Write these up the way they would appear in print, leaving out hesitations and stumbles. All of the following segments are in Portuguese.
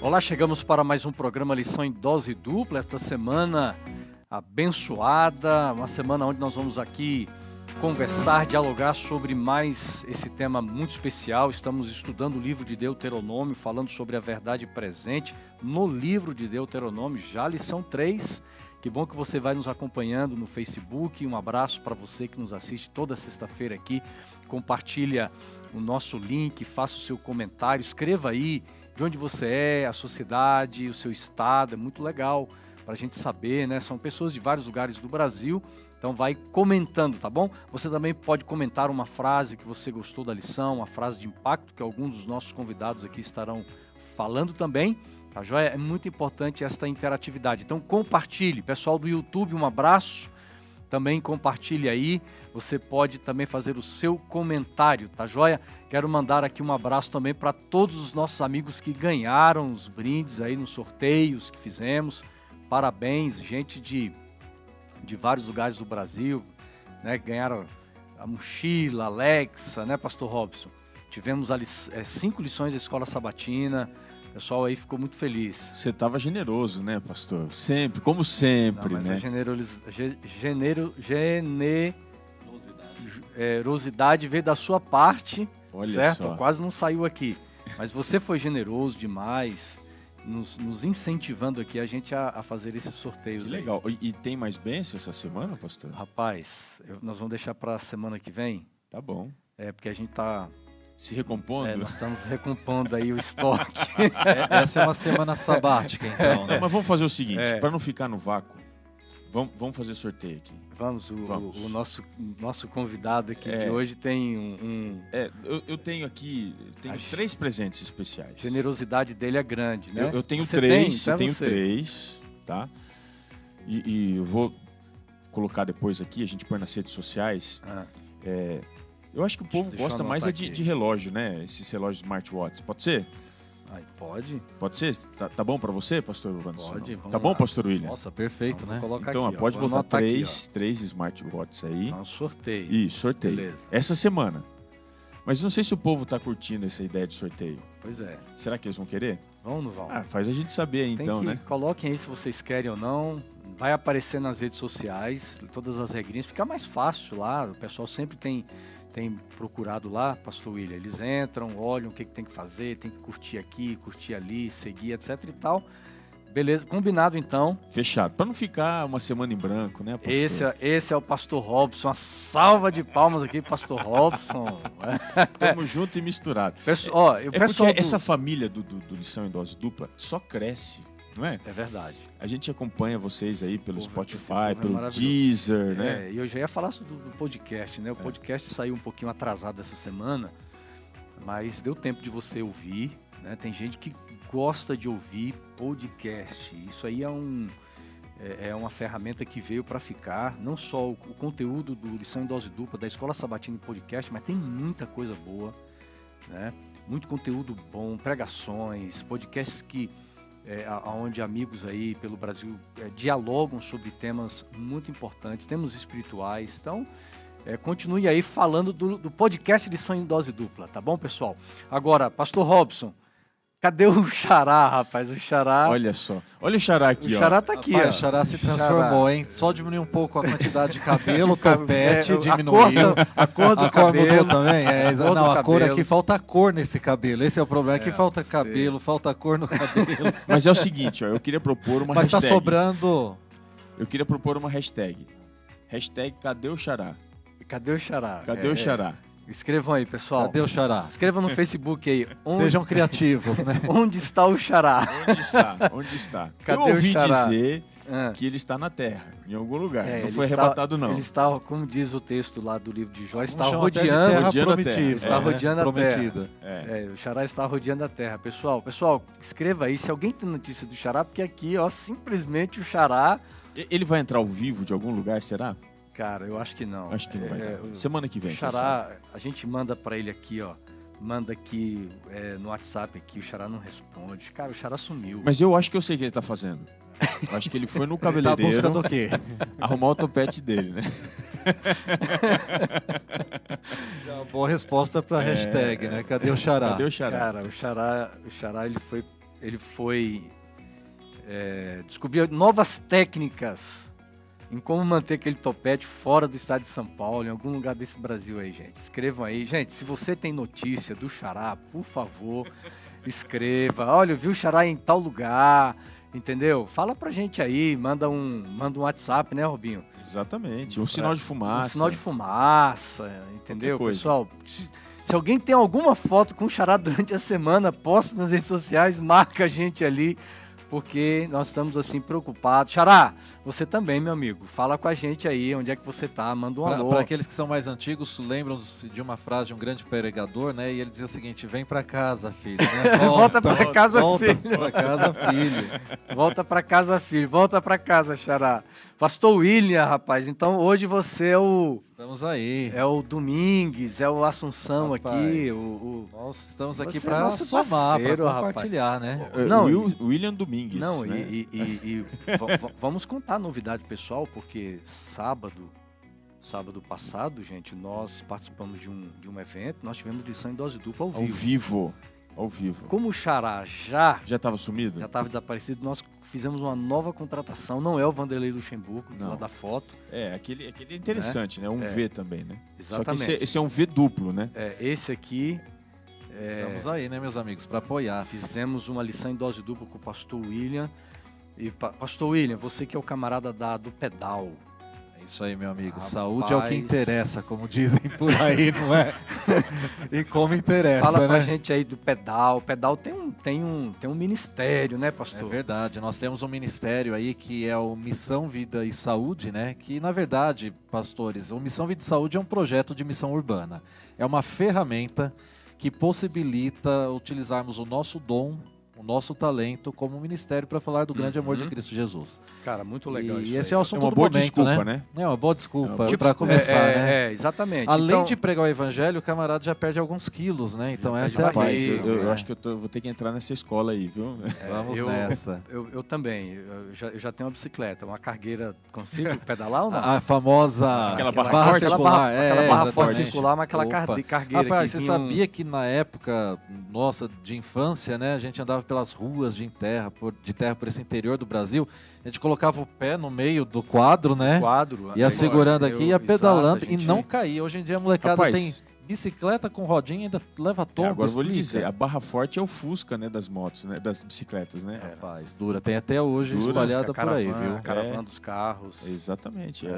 Olá, chegamos para mais um programa Lição em Dose Dupla. Esta semana abençoada, uma semana onde nós vamos aqui conversar, dialogar sobre mais esse tema muito especial. Estamos estudando o livro de Deuteronômio, falando sobre a verdade presente no livro de Deuteronômio, já lição 3. Que bom que você vai nos acompanhando no Facebook. Um abraço para você que nos assiste toda sexta-feira aqui. Compartilha o nosso link, faça o seu comentário, escreva aí de onde você é, a sua cidade, o seu estado. É muito legal para a gente saber, né? São pessoas de vários lugares do Brasil, então vai comentando, tá bom? Você também pode comentar uma frase que você gostou da lição, uma frase de impacto que alguns dos nossos convidados aqui estarão falando também. Tá joia? É muito importante esta interatividade. Então compartilhe. Pessoal do YouTube, um abraço. Também compartilhe aí. Você pode também fazer o seu comentário, tá joia? Quero mandar aqui um abraço também para todos os nossos amigos que ganharam os brindes aí nos sorteios que fizemos. Parabéns, gente de vários lugares do Brasil, né? Ganharam a mochila, a Alexa, né, Pastor Robson? Tivemos 5 lições da Escola Sabatina. O pessoal aí ficou muito feliz. Você estava generoso, né, pastor? Sempre, como sempre, não, mas né? A generosidade veio da sua parte, olha certo? só. Quase não saiu aqui. Mas você foi generoso demais, nos incentivando aqui a gente a fazer esses sorteios. Que legal. E tem mais bênção essa semana, pastor? Rapaz, nós vamos deixar para a semana que vem. Tá bom. Porque a gente está se recompondo? Nós estamos recompondo aí o estoque. Essa é uma semana sabática, então, né? Mas vamos fazer o seguinte, para não ficar no vácuo, vamos fazer sorteio aqui. Vamos. O nosso convidado aqui de hoje tem eu tenho aqui, 3 presentes especiais. A generosidade dele é grande, né? Eu tenho 3, eu tenho 3, tá? E eu vou colocar depois aqui, a gente põe nas redes sociais. Eu acho que o povo gosta mais de relógio, né? Esses relógios smartwatch. Pode ser? Pode. Pode ser? Tá bom pra você, pastor Wanderson? Pode. Tá bom, pastor William? Nossa, perfeito, né? Então, aqui, pode botar 3 smartwatches aí. Sorteio. Isso, sorteio. Beleza. Essa semana. Mas não sei se o povo tá curtindo essa ideia de sorteio. Pois é. Será que eles vão querer? Vão ou não vão? Faz a gente saber aí, então, né? Coloquem aí se vocês querem ou não. Vai aparecer nas redes sociais, todas as regrinhas. Fica mais fácil lá. O pessoal sempre tem procurado lá, pastor William. Eles entram, olham o que tem que fazer, tem que curtir aqui, curtir ali, seguir, etc e tal. Beleza, combinado então. Fechado. Para não ficar uma semana em branco, né, pastor? Esse é o pastor Robson. Uma salva de palmas aqui, pastor Robson. Tamo junto e misturado. Porque essa família do Lição em Dose Dupla só cresce, não é? É verdade. A gente acompanha vocês aí pelo Spotify, pelo Deezer, né? E eu já ia falar do podcast, né? O podcast saiu um pouquinho atrasado essa semana, mas deu tempo de você ouvir, né? Tem gente que gosta de ouvir podcast. Isso aí é uma ferramenta que veio para ficar. Não só o conteúdo do Lição em Dose Dupla, da Escola Sabatina em podcast, mas tem muita coisa boa, né? Muito conteúdo bom, pregações, podcasts onde amigos aí pelo Brasil dialogam sobre temas muito importantes, temas espirituais. Então, continue aí falando do podcast Lição em Dose Dupla, tá bom, pessoal? Agora, pastor Robson, cadê o Xará, rapaz? O Xará... Olha só. Olha o Xará aqui, ó. O Xará tá aqui, rapaz, ó. O Xará se transformou, hein? Só diminuiu um pouco a quantidade de cabelo, o topete diminuiu. A cor do cabelo. Mudou também? A cor aqui, falta cor nesse cabelo. Esse é o problema, aqui falta cabelo, falta cor no cabelo. Mas é o seguinte, ó, eu queria propor uma hashtag. Mas tá sobrando... Eu queria propor uma hashtag. Hashtag cadê o Xará? Cadê o Xará? Cadê o Xará? Escrevam aí, pessoal. Cadê o Xará? Escrevam no Facebook aí. Sejam criativos, né? Onde está o Xará? Onde está? Cadê eu ouvi o Xará? dizer que ele está na terra, em algum lugar. Não foi está, arrebatado, não. Ele está, como diz o texto lá do livro de Jó, está rodeando a terra. Está rodeando a prometida. terra. O Xará está rodeando a terra. Pessoal, escreva aí se alguém tem notícia do Xará, porque aqui, ó, simplesmente o Xará... Ele vai entrar ao vivo de algum lugar, será? Cara, eu acho que não. Acho que não vai dar. Semana que vem. O Xará, a gente manda pra ele aqui, ó. Manda aqui no WhatsApp aqui, o Xará não responde. Cara, o Xará sumiu. Mas eu acho que eu sei o que ele tá fazendo. Eu acho que ele foi no cabeleireiro. Ele tá buscando o quê? Arrumar o topete dele, né? Já uma boa resposta pra hashtag, né? Cadê o Xará? Cadê o Xará? Cara, o Xará ele foi ele foi descobrir novas técnicas em como manter aquele topete fora do estado de São Paulo, em algum lugar desse Brasil aí, gente. Escrevam aí. Gente, se você tem notícia do Xará, por favor, escreva. Olha, eu vi o Xará em tal lugar, entendeu? Fala pra gente aí, manda um WhatsApp, né, Robinho? Exatamente, um sinal de fumaça. Um sinal de fumaça, entendeu? Pessoal, se alguém tem alguma foto com o Xará durante a semana, posta nas redes sociais, marca a gente ali, porque nós estamos assim preocupados. Xará, você também, meu amigo, fala com a gente aí, onde é que você tá, manda um alô. Para aqueles que são mais antigos, lembram-se de uma frase de um grande pregador, né? E ele dizia o seguinte: vem para casa, filho. Né? Volta para casa, filho. Volta para casa, filho. Volta para casa, filho. Volta para casa, Xará. Pastor William, rapaz, então hoje você é o... Estamos aí. É o Domingues, é o Assunção, rapaz, aqui. Nós estamos aqui para somar, para compartilhar, rapaz, né? Não, William Domingues. Não, né? e vamos contar a novidade pessoal, porque sábado passado, gente, nós participamos de um evento, nós tivemos lição em dose dupla Ao vivo. Como o Xará já estava sumido? Já estava desaparecido, nós fizemos uma nova contratação. Não é o Vanderlei Luxemburgo, lá da foto. Aquele é interessante, né? V também, né? Exatamente. Só que esse é um V duplo, né? Esse aqui... Estamos aí, né, meus amigos, para apoiar. Fizemos uma lição em dose dupla com o pastor William. E, pastor William, você que é o camarada do pedal. Isso aí, meu amigo. Saúde é o que interessa, como dizem por aí, não é? E como interessa, Fala né? com a gente aí do pedal. O pedal tem um ministério, né, pastor? É verdade. Nós temos um ministério aí que é o Missão Vida e Saúde, né? Que, na verdade, pastores, o Missão Vida e Saúde é um projeto de missão urbana. É uma ferramenta que possibilita utilizarmos o nosso dom, o nosso talento como ministério para falar do grande amor de Cristo Jesus. Cara, muito legal isso. E esse é o assunto do momento, boa desculpa, né? É uma boa desculpa para começar, né? Exatamente. Além de pregar o evangelho, o camarada já perde alguns quilos, né? Então essa é a base. Eu acho que eu vou ter que entrar nessa escola aí, viu? Vamos nessa. Eu também. Eu já tenho uma bicicleta, uma cargueira. Consigo pedalar ou não? A famosa aquela barra circular. Aquela barra forte circular, mas aquela cargueira. Rapaz, você sabia que na época nossa de infância, né, a gente andava pelas ruas de terra por esse interior do Brasil, a gente colocava o pé no meio do quadro, né? Ia segurando aqui, ia pedalando e não caía. Hoje em dia a molecada tem bicicleta com rodinha e ainda leva tombo. Agora eu vou lhe dizer, a barra forte é o Fusca, né, das motos, né, das bicicletas, né? Rapaz, dura. Tem até hoje espalhada por aí, viu? A caravana dos carros. Exatamente.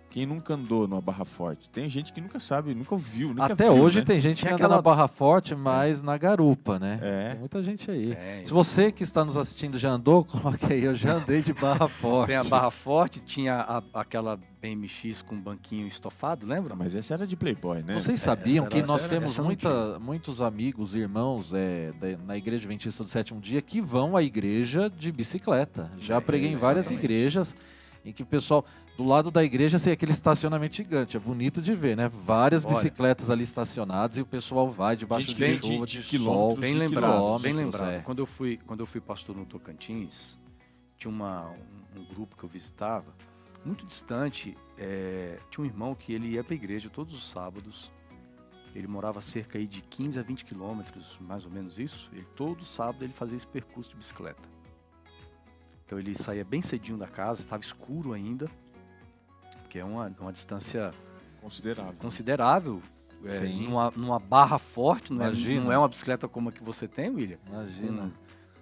Quem nunca andou numa barra forte? Tem gente que nunca sabe, nunca ouviu, nunca Até viu, hoje, né? tem gente que anda na barra forte, mas na garupa, né? Tem muita gente aí. Se você que está nos assistindo já andou, coloque aí, eu já andei de barra forte. Tem a barra forte, tinha aquela BMX com banquinho estofado, lembra? Mas essa era de Playboy, né? Vocês sabiam que nós temos muitos amigos, irmãos na Igreja Adventista do Sétimo Dia que vão à igreja de bicicleta. Já preguei em várias igrejas em que o pessoal... Do lado da igreja, assim, aquele estacionamento gigante. É bonito de ver, né? Várias bicicletas ali estacionadas e o pessoal vai debaixo de chuva, de sol. Bem lembrado, bem lembrado. Quando eu fui pastor no Tocantins, tinha um grupo que eu visitava, muito distante, tinha um irmão que ele ia para a igreja todos os sábados. Ele morava cerca aí de 15 a 20 quilômetros, mais ou menos isso. E todo sábado ele fazia esse percurso de bicicleta. Então ele saía bem cedinho da casa, estava escuro ainda, que é uma distância considerável numa barra forte, não é uma bicicleta como a que você tem, William? Imagina.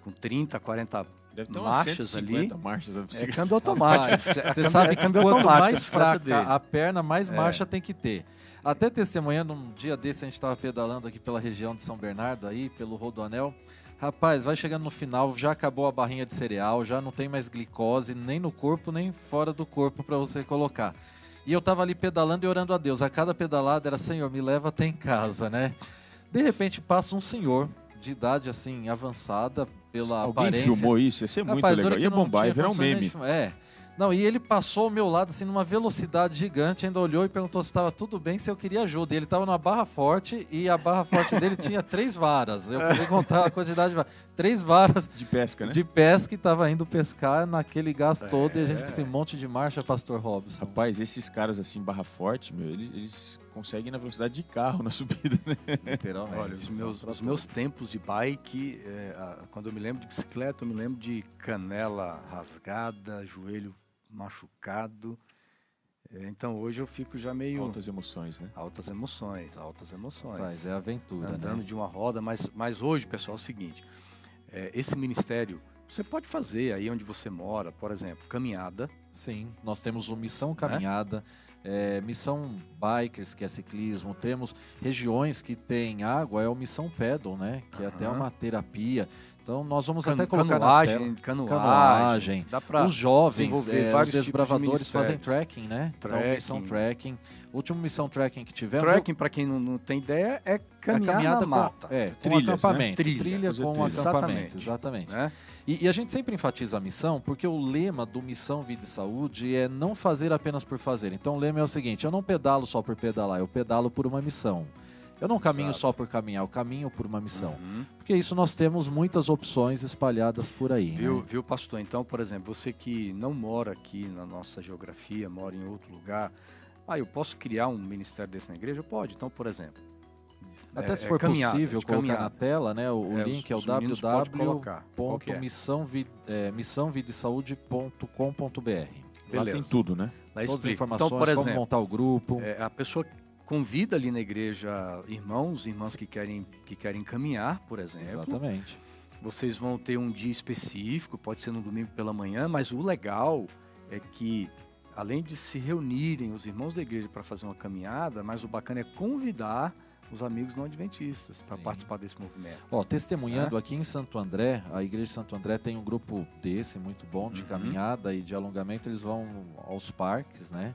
Com 30, 40 Deve ter marchas ali. Marchas a bicicleta. Câmbio automático. Você sabe que quanto mais fraca a perna, mais marcha tem que ter. Até testemunhando, um dia desse a gente estava pedalando aqui pela região de São Bernardo, aí pelo Rodoanel. Rapaz, vai chegando no final, já acabou a barrinha de cereal, já não tem mais glicose, nem no corpo, nem fora do corpo para você colocar. E eu tava ali pedalando e orando a Deus. A cada pedalada era, Senhor, me leva até em casa, né? De repente passa um senhor de idade, assim, avançada pela aparência. Alguém filmou isso? Ia ser muito legal. Ia bombar, ia virar um meme. Não, e ele passou ao meu lado, assim, numa velocidade gigante, ainda olhou e perguntou se estava tudo bem, se eu queria ajuda. E ele estava numa barra forte e a barra forte dele tinha 3 varas. Eu podia contar a quantidade de varas. 3 varas de pesca, né? De pesca e estava indo pescar naquele gás todo e a gente com esse monte de marcha, Pastor Robson. Rapaz, esses caras assim, Barra Forte, meu, eles conseguem ir na velocidade de carro na subida, né? Literalmente. Olha, os meus tempos de bike, quando eu me lembro de bicicleta, eu me lembro de canela rasgada, joelho machucado. Então hoje eu fico já meio... Altas emoções, né? Altas emoções. Mas é aventura, andando, né? de uma roda, mas hoje, pessoal, é o seguinte, esse ministério, você pode fazer aí onde você mora, por exemplo, caminhada. Sim, nós temos o Missão Caminhada, Missão Bikers, que é ciclismo, temos regiões que tem água, é o Missão Pedal, né? Que é até uma terapia. Então nós vamos até colocar na tela. Canoagem. Dá pra os jovens, os desbravadores de fazem trekking, né? Então, missão trekking. O último missão trekking que tivemos... Trekking, para quem não tem ideia, é caminhada na mata. Com trilhas, acampamento. Né? Trilha com acampamento, exatamente. Né? E a gente sempre enfatiza a missão, porque o lema do Missão Vida e Saúde é não fazer apenas por fazer. Então o lema é o seguinte, eu não pedalo só por pedalar, eu pedalo por uma missão. Eu não caminho só por caminhar, eu caminho por uma missão. Porque isso nós temos muitas opções espalhadas por aí. Viu, pastor? Então, por exemplo, você que não mora aqui na nossa geografia, mora em outro lugar, eu posso criar um ministério desse na igreja? Pode. Então, por exemplo... Até se for possível, colocar na tela, né? O link é o www.missãovidesaude.com.br. Lá tem tudo, né? Todas as informações, então, por exemplo, como montar o grupo. A pessoa convida ali na igreja irmãs que querem caminhar, por exemplo. Exatamente. Vocês vão ter um dia específico, pode ser no domingo pela manhã, mas o legal é que, além de se reunirem os irmãos da igreja para fazer uma caminhada, mas o bacana é convidar os amigos não adventistas para participar desse movimento. Testemunhando aqui em Santo André, a igreja de Santo André tem um grupo desse muito bom de caminhada e de alongamento, eles vão aos parques, né?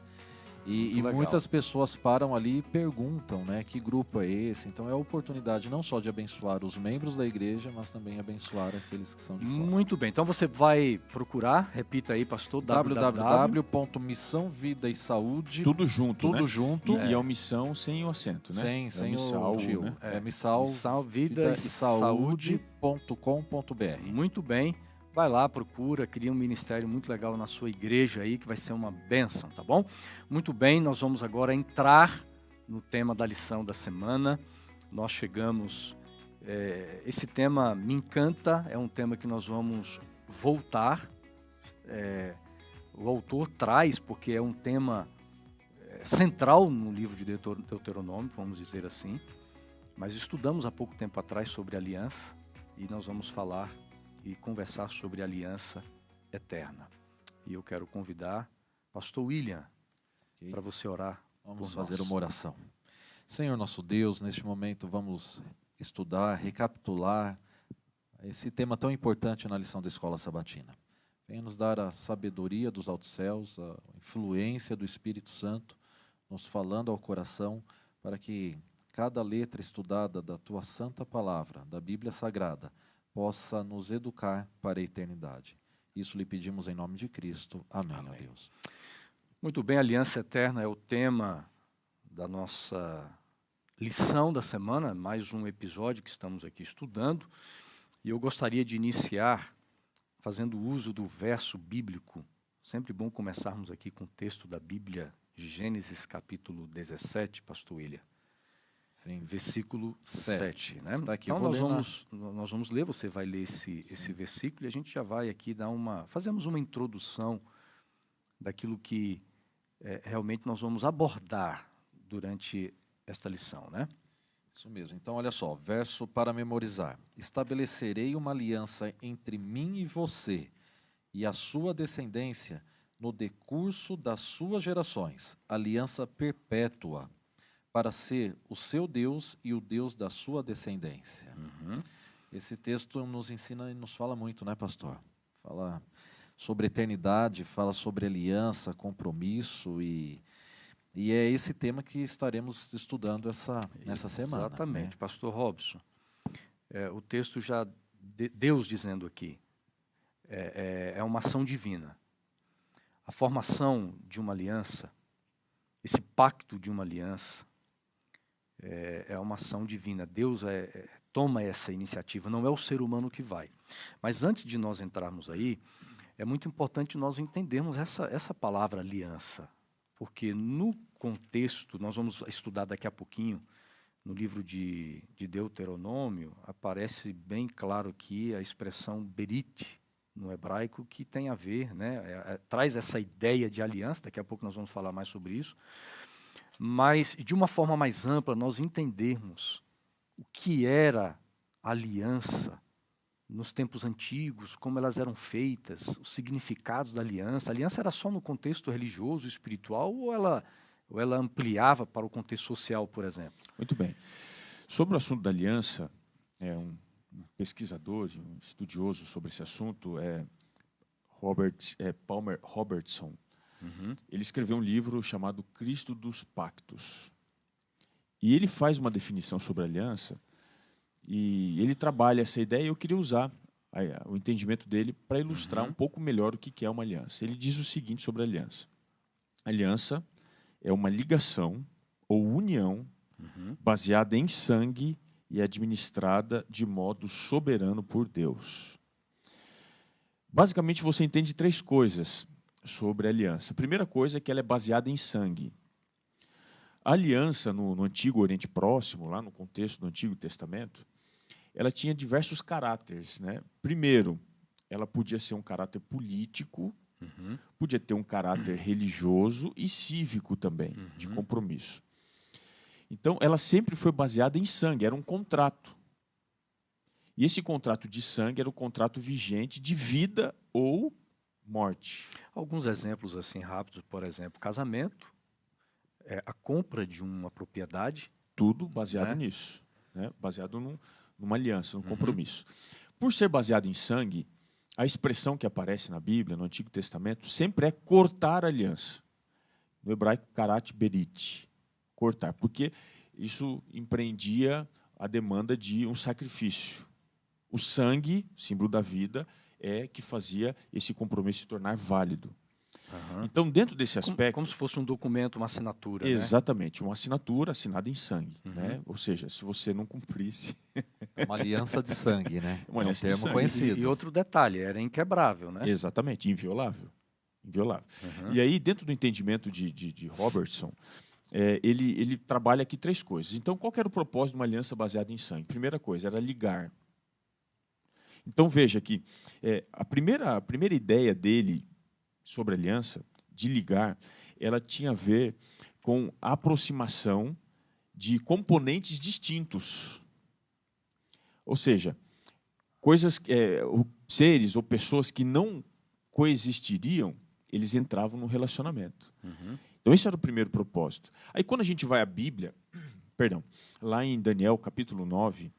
E muitas pessoas param ali e perguntam, né, que grupo é esse? Então é a oportunidade não só de abençoar os membros da igreja, mas também abençoar aqueles que são de fora. Muito bem, então você vai procurar, repita aí, pastor, www.missãovidaesaude. Tudo junto, Tudo junto. E é uma missão sem o acento, né? Sem o tio. Né? Missão Vida e Saúde.com.br. Muito bem. Vai lá, procura, cria um ministério muito legal na sua igreja aí, que vai ser uma bênção, tá bom? Muito bem, nós vamos agora entrar no tema da lição da semana. Nós chegamos... esse tema me encanta, é um tema que nós vamos voltar. O autor traz, porque é um tema central no livro de Deuteronômio, vamos dizer assim. Mas estudamos há pouco tempo atrás sobre aliança e nós vamos falar e conversar sobre a aliança eterna. E eu quero convidar pastor William para você orar. Vamos fazer uma oração. Senhor nosso Deus, neste momento vamos estudar, recapitular esse tema tão importante na lição da Escola Sabatina. Venha nos dar a sabedoria dos altos céus, a influência do Espírito Santo, nos falando ao coração, para que cada letra estudada da Tua Santa Palavra, da Bíblia Sagrada, possa nos educar para a eternidade. Isso lhe pedimos em nome de Cristo. Amém, ó Deus. Muito bem, Aliança Eterna é o tema da nossa lição da semana, mais um episódio que estamos aqui estudando. E eu gostaria de iniciar fazendo uso do verso bíblico. Sempre bom começarmos aqui com o texto da Bíblia, Gênesis capítulo 17, pastor William. Sim. Versículo 7. Né? Está aqui, então nós vamos ler, você vai ler esse versículo e a gente já vai aqui fazemos uma introdução daquilo que realmente nós vamos abordar durante esta lição, né? Isso mesmo. Então, olha só, verso para memorizar. Estabelecerei uma aliança entre mim e você e a sua descendência no decurso das suas gerações, aliança perpétua, para ser o seu Deus e o Deus da sua descendência. Esse texto nos ensina e nos fala muito, né, pastor? Fala sobre eternidade, fala sobre aliança, compromisso e é esse tema que estaremos estudando nessa semana. Exatamente, né? pastor Robson. O texto já, Deus dizendo aqui, é uma ação divina. A formação de uma aliança, esse pacto de uma aliança, é uma ação divina. Deus toma essa iniciativa, não é o ser humano que vai. Mas antes de nós entrarmos aí, é muito importante nós entendermos essa palavra aliança, porque no contexto, nós vamos estudar daqui a pouquinho, no livro de Deuteronômio, aparece bem claro aqui a expressão berit, no hebraico, que tem a ver, né, traz essa ideia de aliança, daqui a pouco nós vamos falar mais sobre isso, mas de uma forma mais ampla, nós entendermos o que era aliança nos tempos antigos, como elas eram feitas, os significados da aliança. A aliança era só no contexto religioso, espiritual, ou ela ampliava para o contexto social, por exemplo? Muito bem. Sobre o assunto da aliança, um pesquisador, um estudioso sobre esse assunto, Palmer Robertson. Ele escreveu um livro chamado Cristo dos Pactos. E ele faz uma definição sobre a aliança, e ele trabalha essa ideia, e eu queria usar o entendimento dele para ilustrar um pouco melhor o que é uma aliança. Ele diz o seguinte sobre a aliança. A aliança é uma ligação ou união baseada em sangue e administrada de modo soberano por Deus. Basicamente, você entende 3 coisas sobre a aliança. A primeira coisa é que ela é baseada em sangue. A aliança no Antigo Oriente Próximo, lá no contexto do Antigo Testamento, ela tinha diversos caráteres, né? Primeiro, ela podia ser um caráter político, podia ter um caráter religioso e cívico também, de compromisso. Então, ela sempre foi baseada em sangue, era um contrato. E esse contrato de sangue era um contrato vigente de vida ou morte. Alguns exemplos assim rápidos, por exemplo, casamento, a compra de uma propriedade. Tudo baseado nisso, né? Baseado numa aliança, num compromisso. Por ser baseado em sangue, a expressão que aparece na Bíblia, no Antigo Testamento, sempre é cortar a aliança. No hebraico, karat berit, cortar, porque isso empreendia a demanda de um sacrifício. O sangue, símbolo da vida, é que fazia esse compromisso se tornar válido. Então, dentro desse aspecto... Como se fosse um documento, uma assinatura. Exatamente, uma assinatura assinada em sangue. Né? Ou seja, se você não cumprisse... Uma aliança de sangue, né? Uma aliança de sangue. Conhecido. E outro detalhe, era inquebrável, né? Exatamente, inviolável. E aí, dentro do entendimento de Robertson, ele trabalha aqui 3 coisas. Então, qual que era o propósito de uma aliança baseada em sangue? Primeira coisa, era ligar. Então, veja que a primeira ideia dele sobre a aliança, de ligar, ela tinha a ver com a aproximação de componentes distintos. Ou seja, seres ou pessoas que não coexistiriam, eles entravam no relacionamento. Então, esse era o primeiro propósito. Aí, quando a gente vai à Bíblia, lá em Daniel, capítulo 9,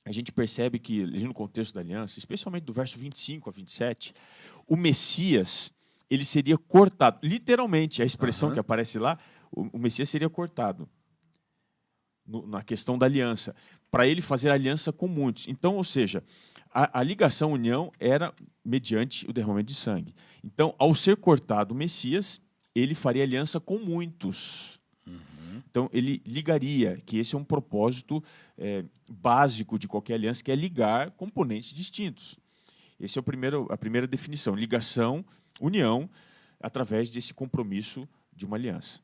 a gente percebe que, no contexto da aliança, especialmente do verso 25 a 27, o Messias, ele seria cortado. Literalmente, a expressão que aparece lá, o Messias seria cortado na questão da aliança, para ele fazer aliança com muitos. Então, ou seja, a ligação, a união, era mediante o derramamento de sangue. Então, ao ser cortado o Messias, ele faria aliança com muitos. Então, ele ligaria, que esse é um propósito básico de qualquer aliança, que é ligar componentes distintos. Essa é a primeira definição, ligação, união, através desse compromisso de uma aliança.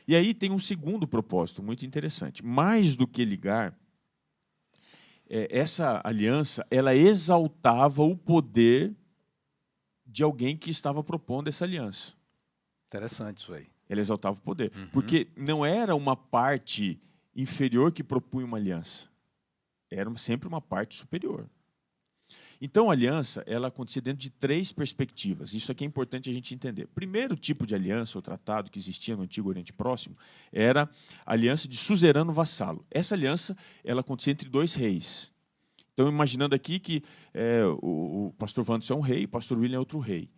E aí tem um segundo propósito muito interessante. Mais do que ligar, essa aliança, ela exaltava o poder de alguém que estava propondo essa aliança. Interessante isso aí. Ela exaltava o poder. Porque não era uma parte inferior que propunha uma aliança. Era sempre uma parte superior. Então, a aliança, ela acontecia dentro de 3 perspectivas. Isso aqui é importante a gente entender. Primeiro tipo de aliança, ou tratado que existia no Antigo Oriente Próximo, era a aliança de suzerano-vassalo. Essa aliança, ela acontecia entre 2 reis. Então, imaginando aqui que o pastor Wanderson é um rei, o pastor William é outro rei.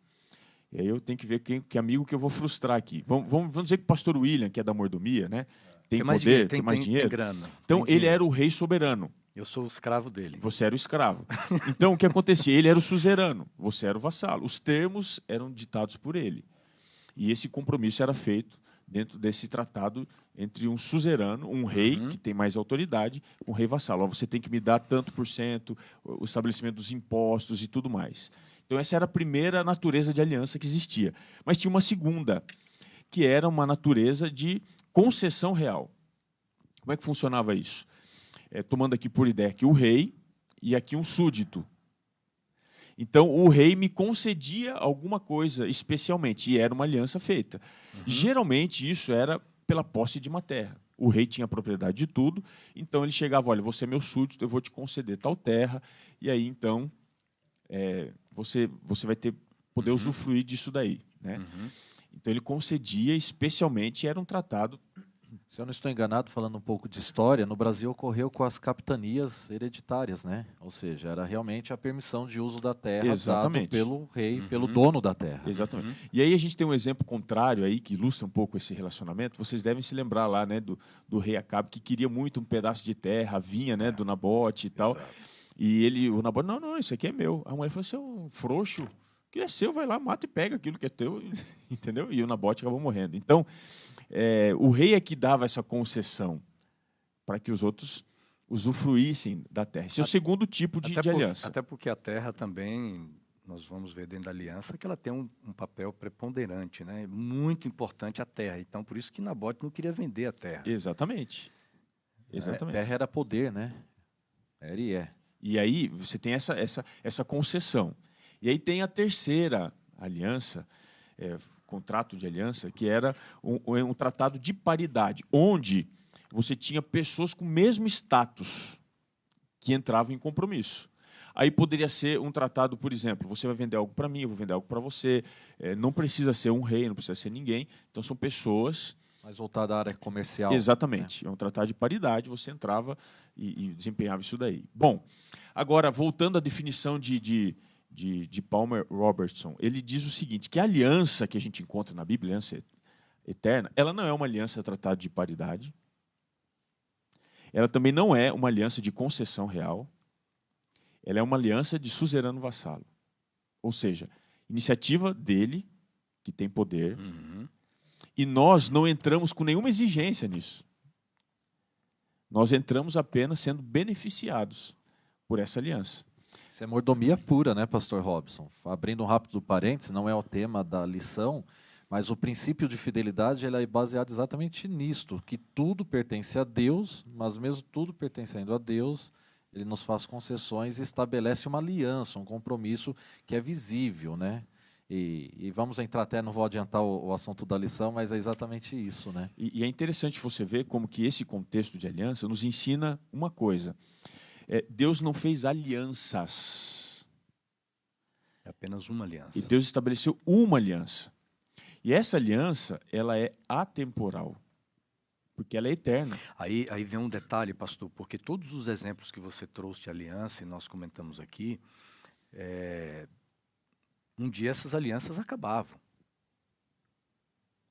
E aí eu tenho que ver que amigo que eu vou frustrar aqui. Vamos dizer que o pastor William, que é da mordomia, né, tem poder, tem mais dinheiro. Tem grana. Então, ele era o rei soberano. Eu sou o escravo dele. Você era o escravo. Então, o que acontecia? Ele era o suzerano, você era o vassalo. Os termos eram ditados por ele. E esse compromisso era feito dentro desse tratado entre um suzerano, um rei, que tem mais autoridade, com um rei vassalo. Você tem que me dar tanto por cento, o estabelecimento dos impostos e tudo mais. Então, essa era a primeira natureza de aliança que existia. Mas tinha uma segunda, que era uma natureza de concessão real. Como é que funcionava isso? Tomando aqui por ideia que o rei e aqui um súdito. Então, o rei me concedia alguma coisa especialmente, e era uma aliança feita. Geralmente, isso era pela posse de uma terra. O rei tinha propriedade de tudo, então ele chegava, olha, você é meu súdito, eu vou te conceder tal terra, e aí, então, você vai poder usufruir disso daí. Né? Então, ele concedia especialmente, era um tratado. Se eu não estou enganado, falando um pouco de história, no Brasil ocorreu com as capitanias hereditárias, né? Ou seja, era realmente a permissão de uso da terra dada pelo rei, pelo dono da terra. Exatamente. E aí a gente tem um exemplo contrário aí que ilustra um pouco esse relacionamento. Vocês devem se lembrar lá, né, do rei Acabe, que queria muito um pedaço de terra, vinha, né, do Nabote e tal. Exato. E o Nabote, não, isso aqui é meu. A mulher falou, você é um frouxo, que é seu, vai lá, mata e pega aquilo que é teu, entendeu? E o Nabote acabou morrendo. Então, o rei é que dava essa concessão para que os outros usufruíssem da terra. Esse é o segundo tipo de aliança. Até porque a terra também, nós vamos ver dentro da aliança, que ela tem um papel preponderante, né? Muito importante a terra. Então, por isso que Nabote não queria vender a terra. Exatamente. Exatamente. A terra era poder, né? Era e é. E aí você tem essa concessão. E aí tem a terceira aliança, contrato de aliança, que era um tratado de paridade, onde você tinha pessoas com o mesmo status que entravam em compromisso. Aí poderia ser um tratado, por exemplo, você vai vender algo para mim, eu vou vender algo para você, não precisa ser um rei, não precisa ser ninguém, então são pessoas... Mais voltada à área comercial. Exatamente, né? É um tratado de paridade, você entrava e desempenhava isso daí. Bom, agora, voltando à definição de Palmer Robertson, ele diz o seguinte, que a aliança que a gente encontra na Bíblia, aliança eterna, ela não é uma aliança tratado de paridade, ela também não é uma aliança de concessão real, ela é uma aliança de suzerano vassalo. Ou seja, iniciativa dele, que tem poder, e nós não entramos com nenhuma exigência nisso. Nós entramos apenas sendo beneficiados por essa aliança. Isso é mordomia pura, né, pastor Robson? Abrindo um rápido parênteses, não é o tema da lição, mas o princípio de fidelidade ele é baseado exatamente nisto, que tudo pertence a Deus, mas mesmo tudo pertencendo a Deus, ele nos faz concessões e estabelece uma aliança, um compromisso que é visível, né? E vamos entrar até, não vou adiantar o assunto da lição, mas é exatamente isso, né? E é interessante você ver como que esse contexto de aliança nos ensina uma coisa. Deus não fez alianças. É apenas uma aliança. E Deus estabeleceu uma aliança. E essa aliança, ela é atemporal, porque ela é eterna. Aí vem um detalhe, pastor, porque todos os exemplos que você trouxe de aliança, e nós comentamos aqui, um dia essas alianças acabavam.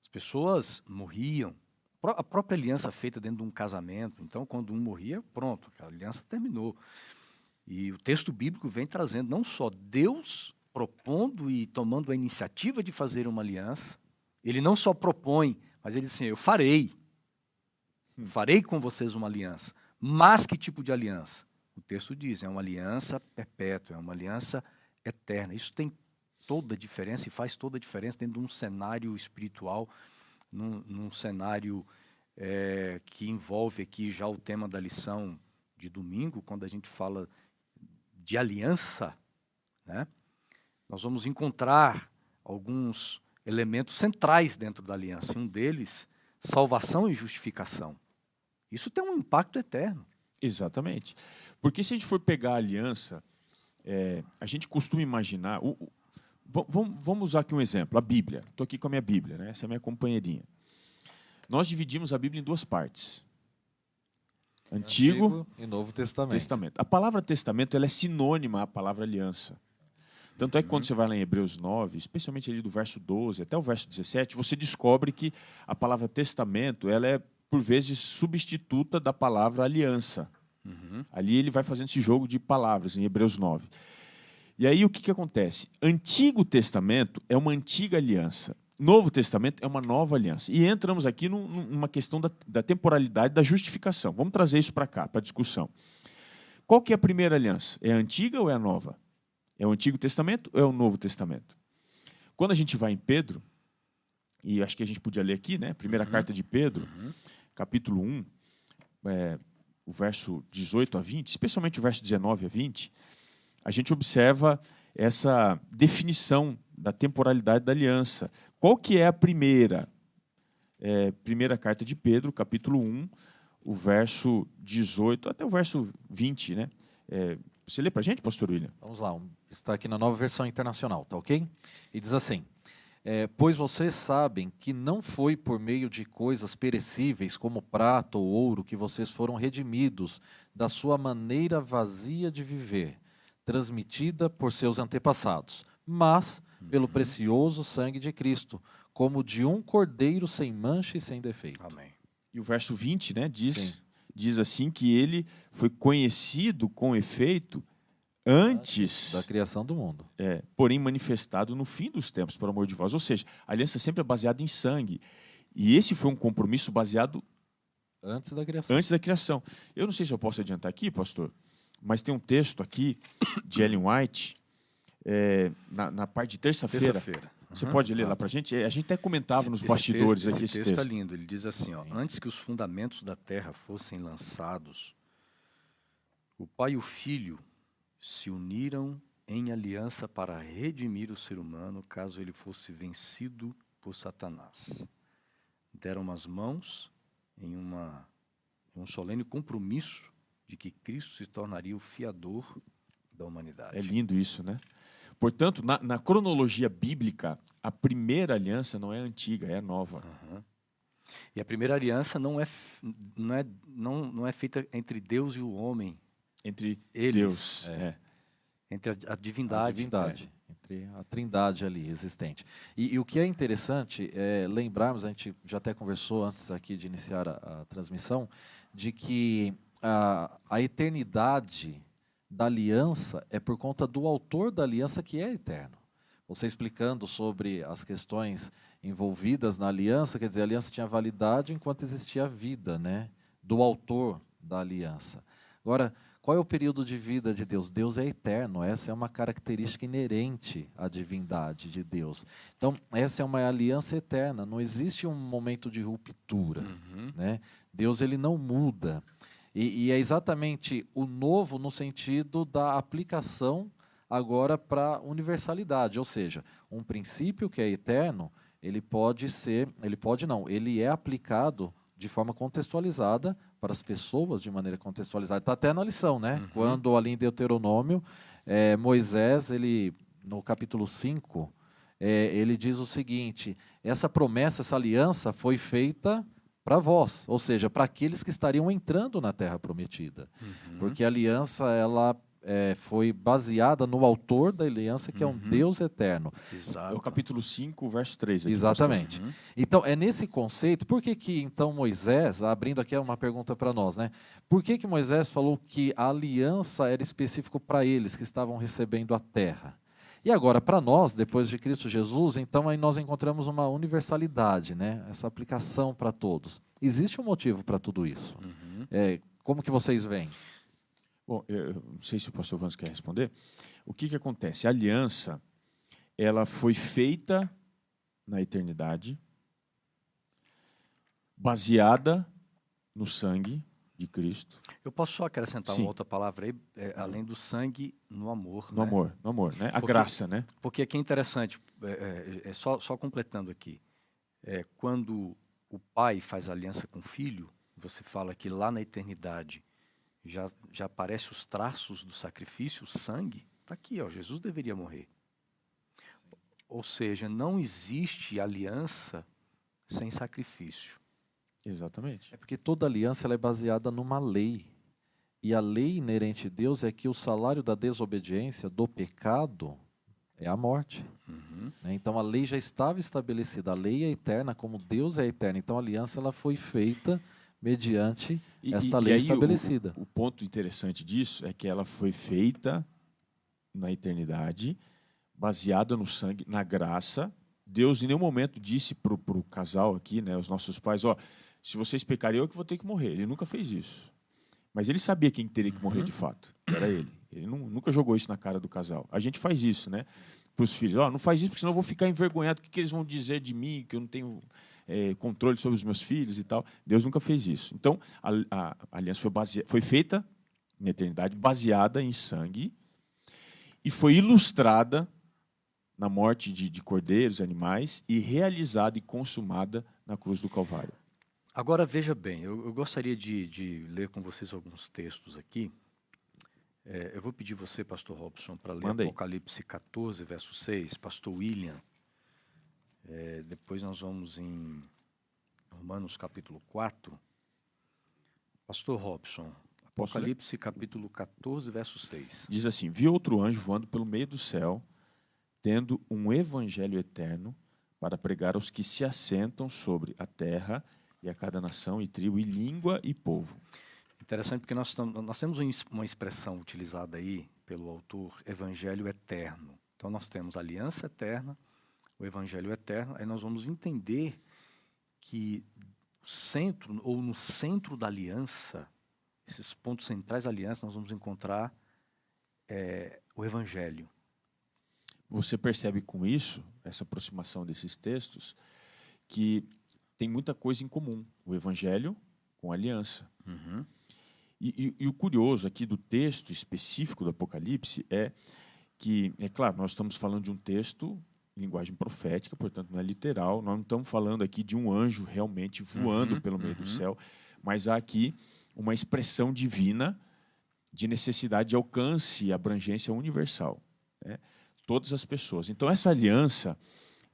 As pessoas morriam. A própria aliança feita dentro de um casamento, então quando um morria, pronto, a aliança terminou. E o texto bíblico vem trazendo não só Deus propondo e tomando a iniciativa de fazer uma aliança, ele não só propõe, mas ele diz assim, eu farei com vocês uma aliança. Mas que tipo de aliança? O texto diz, é uma aliança perpétua, é uma aliança eterna. Isso tem toda a diferença e faz toda a diferença dentro de um cenário espiritual, num cenário que envolve aqui já o tema da lição de domingo, quando a gente fala de aliança, né? Nós vamos encontrar alguns elementos centrais dentro da aliança. Um deles, salvação e justificação. Isso tem um impacto eterno. Exatamente. Porque se a gente for pegar a aliança, a gente costuma imaginar... Vamos usar aqui um exemplo, a Bíblia. Estou aqui com a minha Bíblia, né? Essa é a minha companheirinha. Nós dividimos a Bíblia em duas partes. Antigo e Novo Testamento. A palavra testamento ela é sinônima à palavra aliança. Tanto é que quando você vai lá em Hebreus 9, especialmente ali do verso 12 até o verso 17, você descobre que a palavra testamento ela é, por vezes, substituta da palavra aliança. Ali ele vai fazendo esse jogo de palavras em Hebreus 9. E aí o que acontece? Antigo Testamento é uma antiga aliança. Novo Testamento é uma nova aliança. E entramos aqui numa questão da temporalidade da justificação. Vamos trazer isso para cá, para a discussão. Qual que é a primeira aliança? É a antiga ou é a nova? É o Antigo Testamento ou é o Novo Testamento? Quando a gente vai em Pedro, e acho que a gente podia ler aqui, né? Primeira carta de Pedro, capítulo 1, o verso 18 a 20, especialmente o verso 19 a 20, a gente observa essa definição da temporalidade da aliança. Qual que é a primeira? Primeira carta de Pedro, capítulo 1, o verso 18 até o verso 20, né? Você lê para a gente, pastor William? Vamos lá, está aqui na Nova Versão Internacional, tá ok? E diz assim: pois vocês sabem que não foi por meio de coisas perecíveis como prata ou ouro que vocês foram redimidos da sua maneira vazia de viver, transmitida por seus antepassados, mas pelo precioso sangue de Cristo, como de um cordeiro sem mancha e sem defeito. Amém. E o verso 20, né, diz assim que ele foi conhecido com efeito antes da criação do mundo. Porém manifestado no fim dos tempos, por amor de vós. Ou seja, a aliança sempre é baseada em sangue. E esse foi um compromisso baseado antes da criação. Antes da criação. Eu não sei se eu posso adiantar aqui, pastor, mas tem um texto aqui de Ellen White, na parte de terça-feira. Você pode ler lá para a gente? A gente até comentava nos bastidores aqui esse texto. Esse texto é lindo. Ele diz assim, antes que os fundamentos da terra fossem lançados, o Pai e o Filho se uniram em aliança para redimir o ser humano, caso ele fosse vencido por Satanás. Deram as mãos em um solene compromisso de que Cristo se tornaria o fiador da humanidade. É lindo isso, né? Portanto, na cronologia bíblica, a primeira aliança não é antiga, é nova. E a primeira aliança não é feita entre Deus e o homem. Entre eles, Deus. Entre a divindade. Entre a trindade ali existente. E o que é interessante é lembrarmos, a gente já até conversou antes aqui de iniciar a transmissão, de que a eternidade da aliança é por conta do autor da aliança, que é eterno. Você explicando sobre as questões envolvidas na aliança, quer dizer, a aliança tinha validade enquanto existia a vida, né, do autor da aliança. Agora, qual é o período de vida de Deus? Deus é eterno, essa é uma característica inerente à divindade de Deus. Então, essa é uma aliança eterna, não existe um momento de ruptura. Né? Deus ele não muda. E é exatamente o novo no sentido da aplicação agora para universalidade, ou seja, um princípio que é eterno, ele é aplicado de forma contextualizada para as pessoas de maneira contextualizada. Está até na lição, né? Quando ali em Deuteronômio, Moisés, no capítulo 5, ele diz o seguinte: essa promessa, essa aliança foi feita para vós, ou seja, para aqueles que estariam entrando na Terra Prometida. Porque a aliança, ela foi baseada no autor da aliança, que é um Deus eterno. Exato. É o capítulo 5, verso 3. Exatamente. Então, é nesse conceito, por que então Moisés, abrindo aqui uma pergunta para nós, né? Por que Moisés falou que a aliança era específico para eles que estavam recebendo a terra? E agora, para nós, depois de Cristo Jesus, então aí nós encontramos uma universalidade, né? Essa aplicação para todos. Existe um motivo para tudo isso. Como que vocês veem? Bom, eu não sei se o pastor Vans quer responder. O que acontece? A aliança, ela foi feita na eternidade, baseada no sangue de Cristo. Eu posso só acrescentar uma outra palavra aí, além do sangue, no amor. No amor, né? A graça, né? Porque aqui é interessante, só completando aqui, quando o pai faz aliança com o filho, você fala que lá na eternidade já aparecem os traços do sacrifício, o sangue, está aqui, Jesus deveria morrer. Ou seja, não existe aliança sem sacrifício. Exatamente. É porque toda aliança ela é baseada numa lei. E a lei inerente de Deus é que o salário da desobediência, do pecado, é a morte. Né? Então a lei já estava estabelecida. A lei é eterna, como Deus é eterno. Então a aliança ela foi feita mediante esta lei estabelecida. O ponto interessante disso é que ela foi feita na eternidade, baseada no sangue, na graça, Deus em nenhum momento disse para o casal aqui, né, os nossos pais, se vocês pecarem, eu que vou ter que morrer. Ele nunca fez isso. Mas ele sabia quem teria que morrer de fato, que era ele. Ele nunca jogou isso na cara do casal. A gente faz isso, né? Para os filhos. Não faz isso, porque senão eu vou ficar envergonhado. O que eles vão dizer de mim, que eu não tenho controle sobre os meus filhos e tal. Deus nunca fez isso. Então, a aliança foi feita na eternidade, baseada em sangue, e foi ilustrada na morte de cordeiros, animais, e realizada e consumada na cruz do Calvário. Agora, veja bem, eu gostaria de ler com vocês alguns textos aqui. Eu vou pedir você, pastor Robson, para ler Apocalipse 14, verso 6, pastor William. Depois nós vamos em Romanos capítulo 4. Pastor Robson, Apocalipse capítulo 14, verso 6. Diz assim: vi outro anjo voando pelo meio do céu, tendo um evangelho eterno para pregar aos que se assentam sobre a terra e a cada nação e tribo e língua e povo. Interessante, porque nós temos uma expressão utilizada aí pelo autor, evangelho eterno. Então nós temos aliança eterna, o evangelho eterno, aí nós vamos entender que no centro da aliança, esses pontos centrais da aliança, nós vamos encontrar o evangelho. Você percebe com isso, essa aproximação desses textos, que tem muita coisa em comum, o evangelho com a aliança. Uhum. E o curioso aqui do texto específico do Apocalipse é que, é claro, nós estamos falando de um texto em linguagem profética, portanto não é literal, nós não estamos falando aqui de um anjo realmente voando pelo meio do céu, mas há aqui uma expressão divina de necessidade de alcance e abrangência universal, né? Todas as pessoas. Então essa aliança,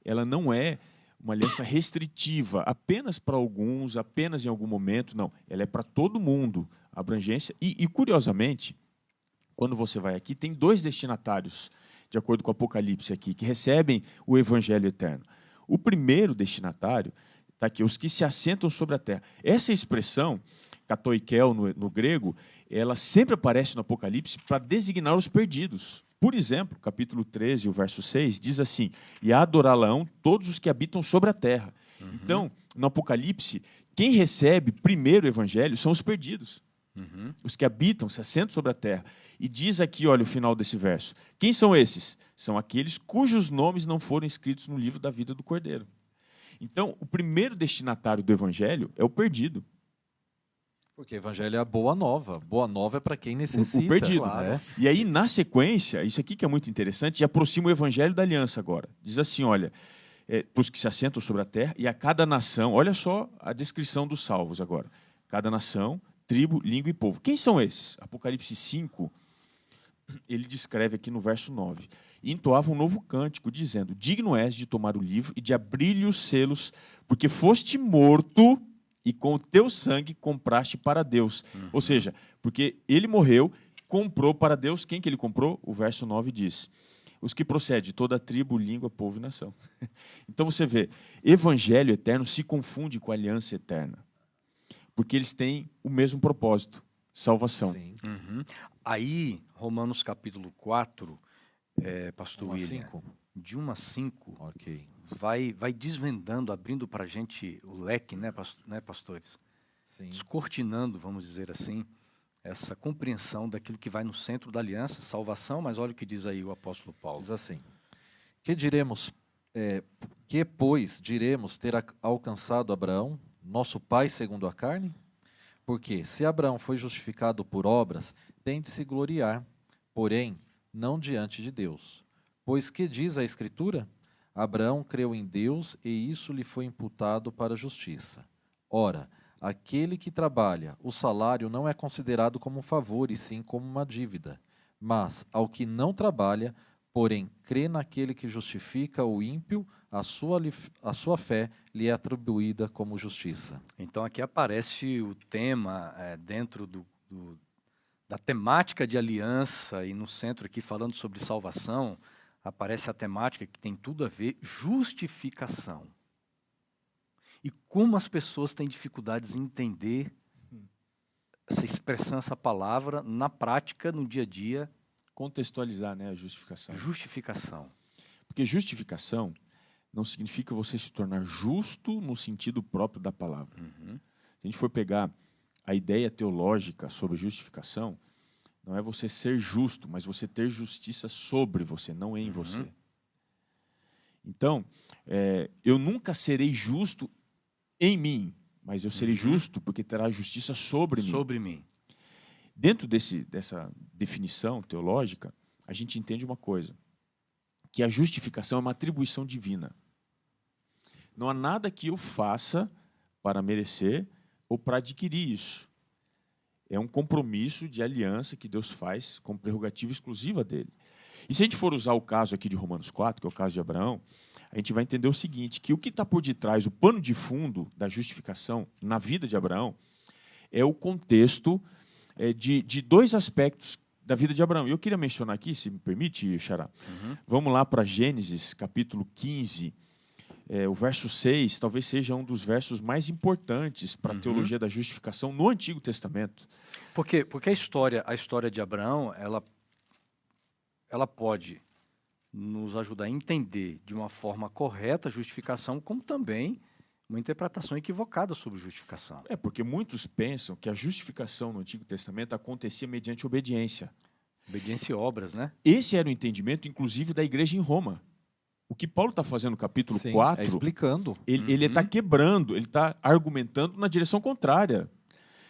ela não é uma aliança restritiva, apenas para alguns, apenas em algum momento, não. Ela é para todo mundo, abrangência. E, curiosamente, quando você vai aqui, tem 2 destinatários, de acordo com o Apocalipse aqui, que recebem o evangelho eterno. O primeiro destinatário está aqui, os que se assentam sobre a terra. Essa expressão, katoikel no grego, ela sempre aparece no Apocalipse para designar os perdidos. Por exemplo, capítulo 13, o verso 6, diz assim: e adorá-lo-ão todos os que habitam sobre a terra. Então, no Apocalipse, quem recebe primeiro o evangelho são os perdidos. Os que habitam, se assentam sobre a terra. E diz aqui, olha o final desse verso. Quem são esses? São aqueles cujos nomes não foram escritos no livro da vida do Cordeiro. Então, o primeiro destinatário do evangelho é o perdido. Porque o evangelho é a boa nova. Boa nova é para quem necessita. O perdido. Claro. Né? E aí, na sequência, isso aqui que é muito interessante, e aproxima o evangelho da aliança agora. Diz assim, olha, para os que se assentam sobre a terra, e a cada nação, olha só a descrição dos salvos agora. Cada nação, tribo, língua e povo. Quem são esses? Apocalipse 5, ele descreve aqui no verso 9. E entoava um novo cântico, dizendo: digno és de tomar o livro e de abrir-lhe os selos, porque foste morto e com o teu sangue compraste para Deus. Ou seja, porque ele morreu, comprou para Deus. Quem que ele comprou? O verso 9 diz: os que procedem de toda a tribo, língua, povo e nação. Então você vê, evangelho eterno se confunde com aliança eterna, porque eles têm o mesmo propósito, salvação. Sim. Aí, Romanos capítulo 4, pastor 1 a William, 5. de 1 a 5, Ok. vai desvendando, abrindo para a gente o leque, né, pastores? Sim. Descortinando, vamos dizer assim, essa compreensão daquilo que vai no centro da aliança, salvação, mas olha o que diz aí o apóstolo Paulo. Diz assim: que diremos, pois, diremos ter alcançado Abraão, nosso pai segundo a carne? Porque, se Abraão foi justificado por obras, tem de se gloriar, porém, não diante de Deus. Pois que diz a Escritura? Abraão creu em Deus e isso lhe foi imputado para a justiça. Ora, aquele que trabalha, o salário não é considerado como um favor, e sim como uma dívida. Mas, ao que não trabalha, porém crê naquele que justifica o ímpio, a sua fé lhe é atribuída como justiça. Então aqui aparece o tema dentro da temática de aliança, e no centro aqui falando sobre salvação, aparece a temática que tem tudo a ver, justificação. E como as pessoas têm dificuldades em entender essa expressão, essa palavra, na prática, no dia a dia. Contextualizar, né, a justificação. Justificação. Porque justificação não significa você se tornar justo no sentido próprio da palavra. Se a gente for pegar a ideia teológica sobre justificação, não é você ser justo, mas você ter justiça sobre você, não em você. Então, eu nunca serei justo em mim, mas eu serei justo porque terá justiça sobre mim. Sobre mim. Dentro dessa definição teológica, a gente entende uma coisa, que a justificação é uma atribuição divina. Não há nada que eu faça para merecer ou para adquirir isso. É um compromisso de aliança que Deus faz como prerrogativa exclusiva dele. E se a gente for usar o caso aqui de Romanos 4, que é o caso de Abraão, a gente vai entender o seguinte, que o que está por detrás, o pano de fundo da justificação na vida de Abraão, é o contexto de dois aspectos da vida de Abraão. E eu queria mencionar aqui, se me permite, Xará, vamos lá para Gênesis, capítulo 15, o verso 6, talvez seja um dos versos mais importantes para a teologia da justificação no Antigo Testamento. Porque a história de Abraão, ela pode nos ajudar a entender de uma forma correta a justificação, como também uma interpretação equivocada sobre justificação. Porque muitos pensam que a justificação no Antigo Testamento acontecia mediante obediência. Obediência e obras, né? Esse era o entendimento, inclusive, da igreja em Roma. O que Paulo está fazendo no capítulo 4... explicando. Ele está quebrando, ele está argumentando na direção contrária.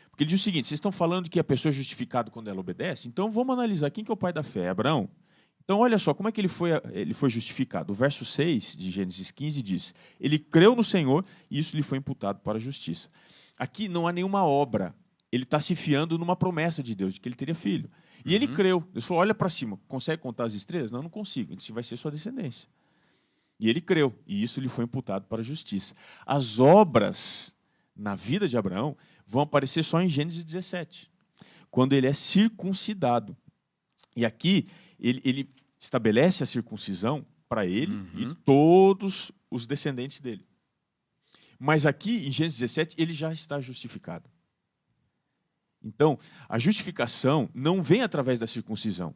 Porque ele diz o seguinte, vocês estão falando que a pessoa é justificada quando ela obedece? Então vamos analisar quem que é o pai da fé, Abraão. Então olha só, como é que ele foi justificado? O verso 6 de Gênesis 15 diz, ele creu no Senhor e isso lhe foi imputado para a justiça. Aqui não há nenhuma obra, ele está se fiando numa promessa de Deus, de que ele teria filho. E ele creu, Deus falou, olha para cima, consegue contar as estrelas? Não, não consigo, isso vai ser sua descendência. E ele creu, e isso lhe foi imputado para a justiça. As obras na vida de Abraão vão aparecer só em Gênesis 17, quando ele é circuncidado. E aqui ele estabelece a circuncisão para ele e todos os descendentes dele. Mas aqui, em Gênesis 17, ele já está justificado. Então, a justificação não vem através da circuncisão.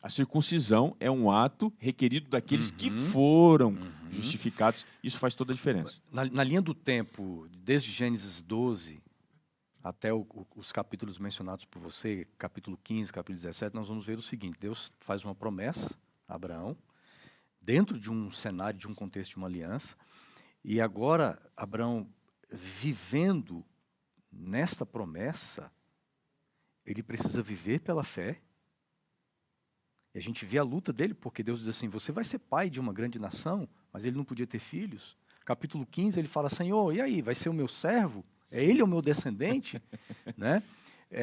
A circuncisão é um ato requerido daqueles que foram justificados. Isso faz toda a diferença. Na linha do tempo, desde Gênesis 12 até os capítulos mencionados por você, capítulo 15, capítulo 17, nós vamos ver o seguinte. Deus faz uma promessa a Abraão, dentro de um cenário, de um contexto de uma aliança. E agora, Abraão, vivendo nesta promessa, ele precisa viver pela fé. E a gente vê a luta dele, porque Deus diz assim, você vai ser pai de uma grande nação, mas ele não podia ter filhos. Capítulo 15, ele fala, Senhor, e aí, vai ser o meu servo? É ele o meu descendente? Né?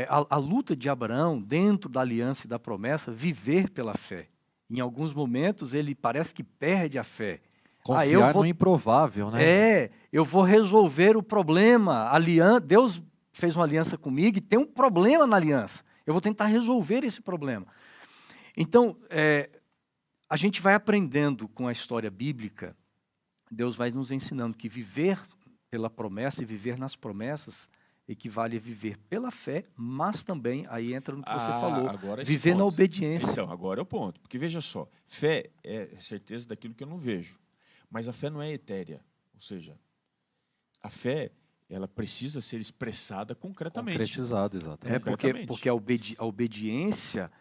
A luta de Abraão, dentro da aliança e da promessa, viver pela fé. Em alguns momentos, ele parece que perde a fé. Confiar no improvável, né? Eu vou resolver o problema. Deus fez uma aliança comigo e tem um problema na aliança. Eu vou tentar resolver esse problema. Então, a gente vai aprendendo com a história bíblica, Deus vai nos ensinando que viver pela promessa e viver nas promessas equivale a viver pela fé, mas também, aí entra no que você falou, viver na obediência. Então, agora é o ponto. Porque, veja só, fé é certeza daquilo que eu não vejo, mas a fé não é etérea. Ou seja, a fé, ela precisa ser expressada concretamente. Concretizada, exatamente. Porque a obediência,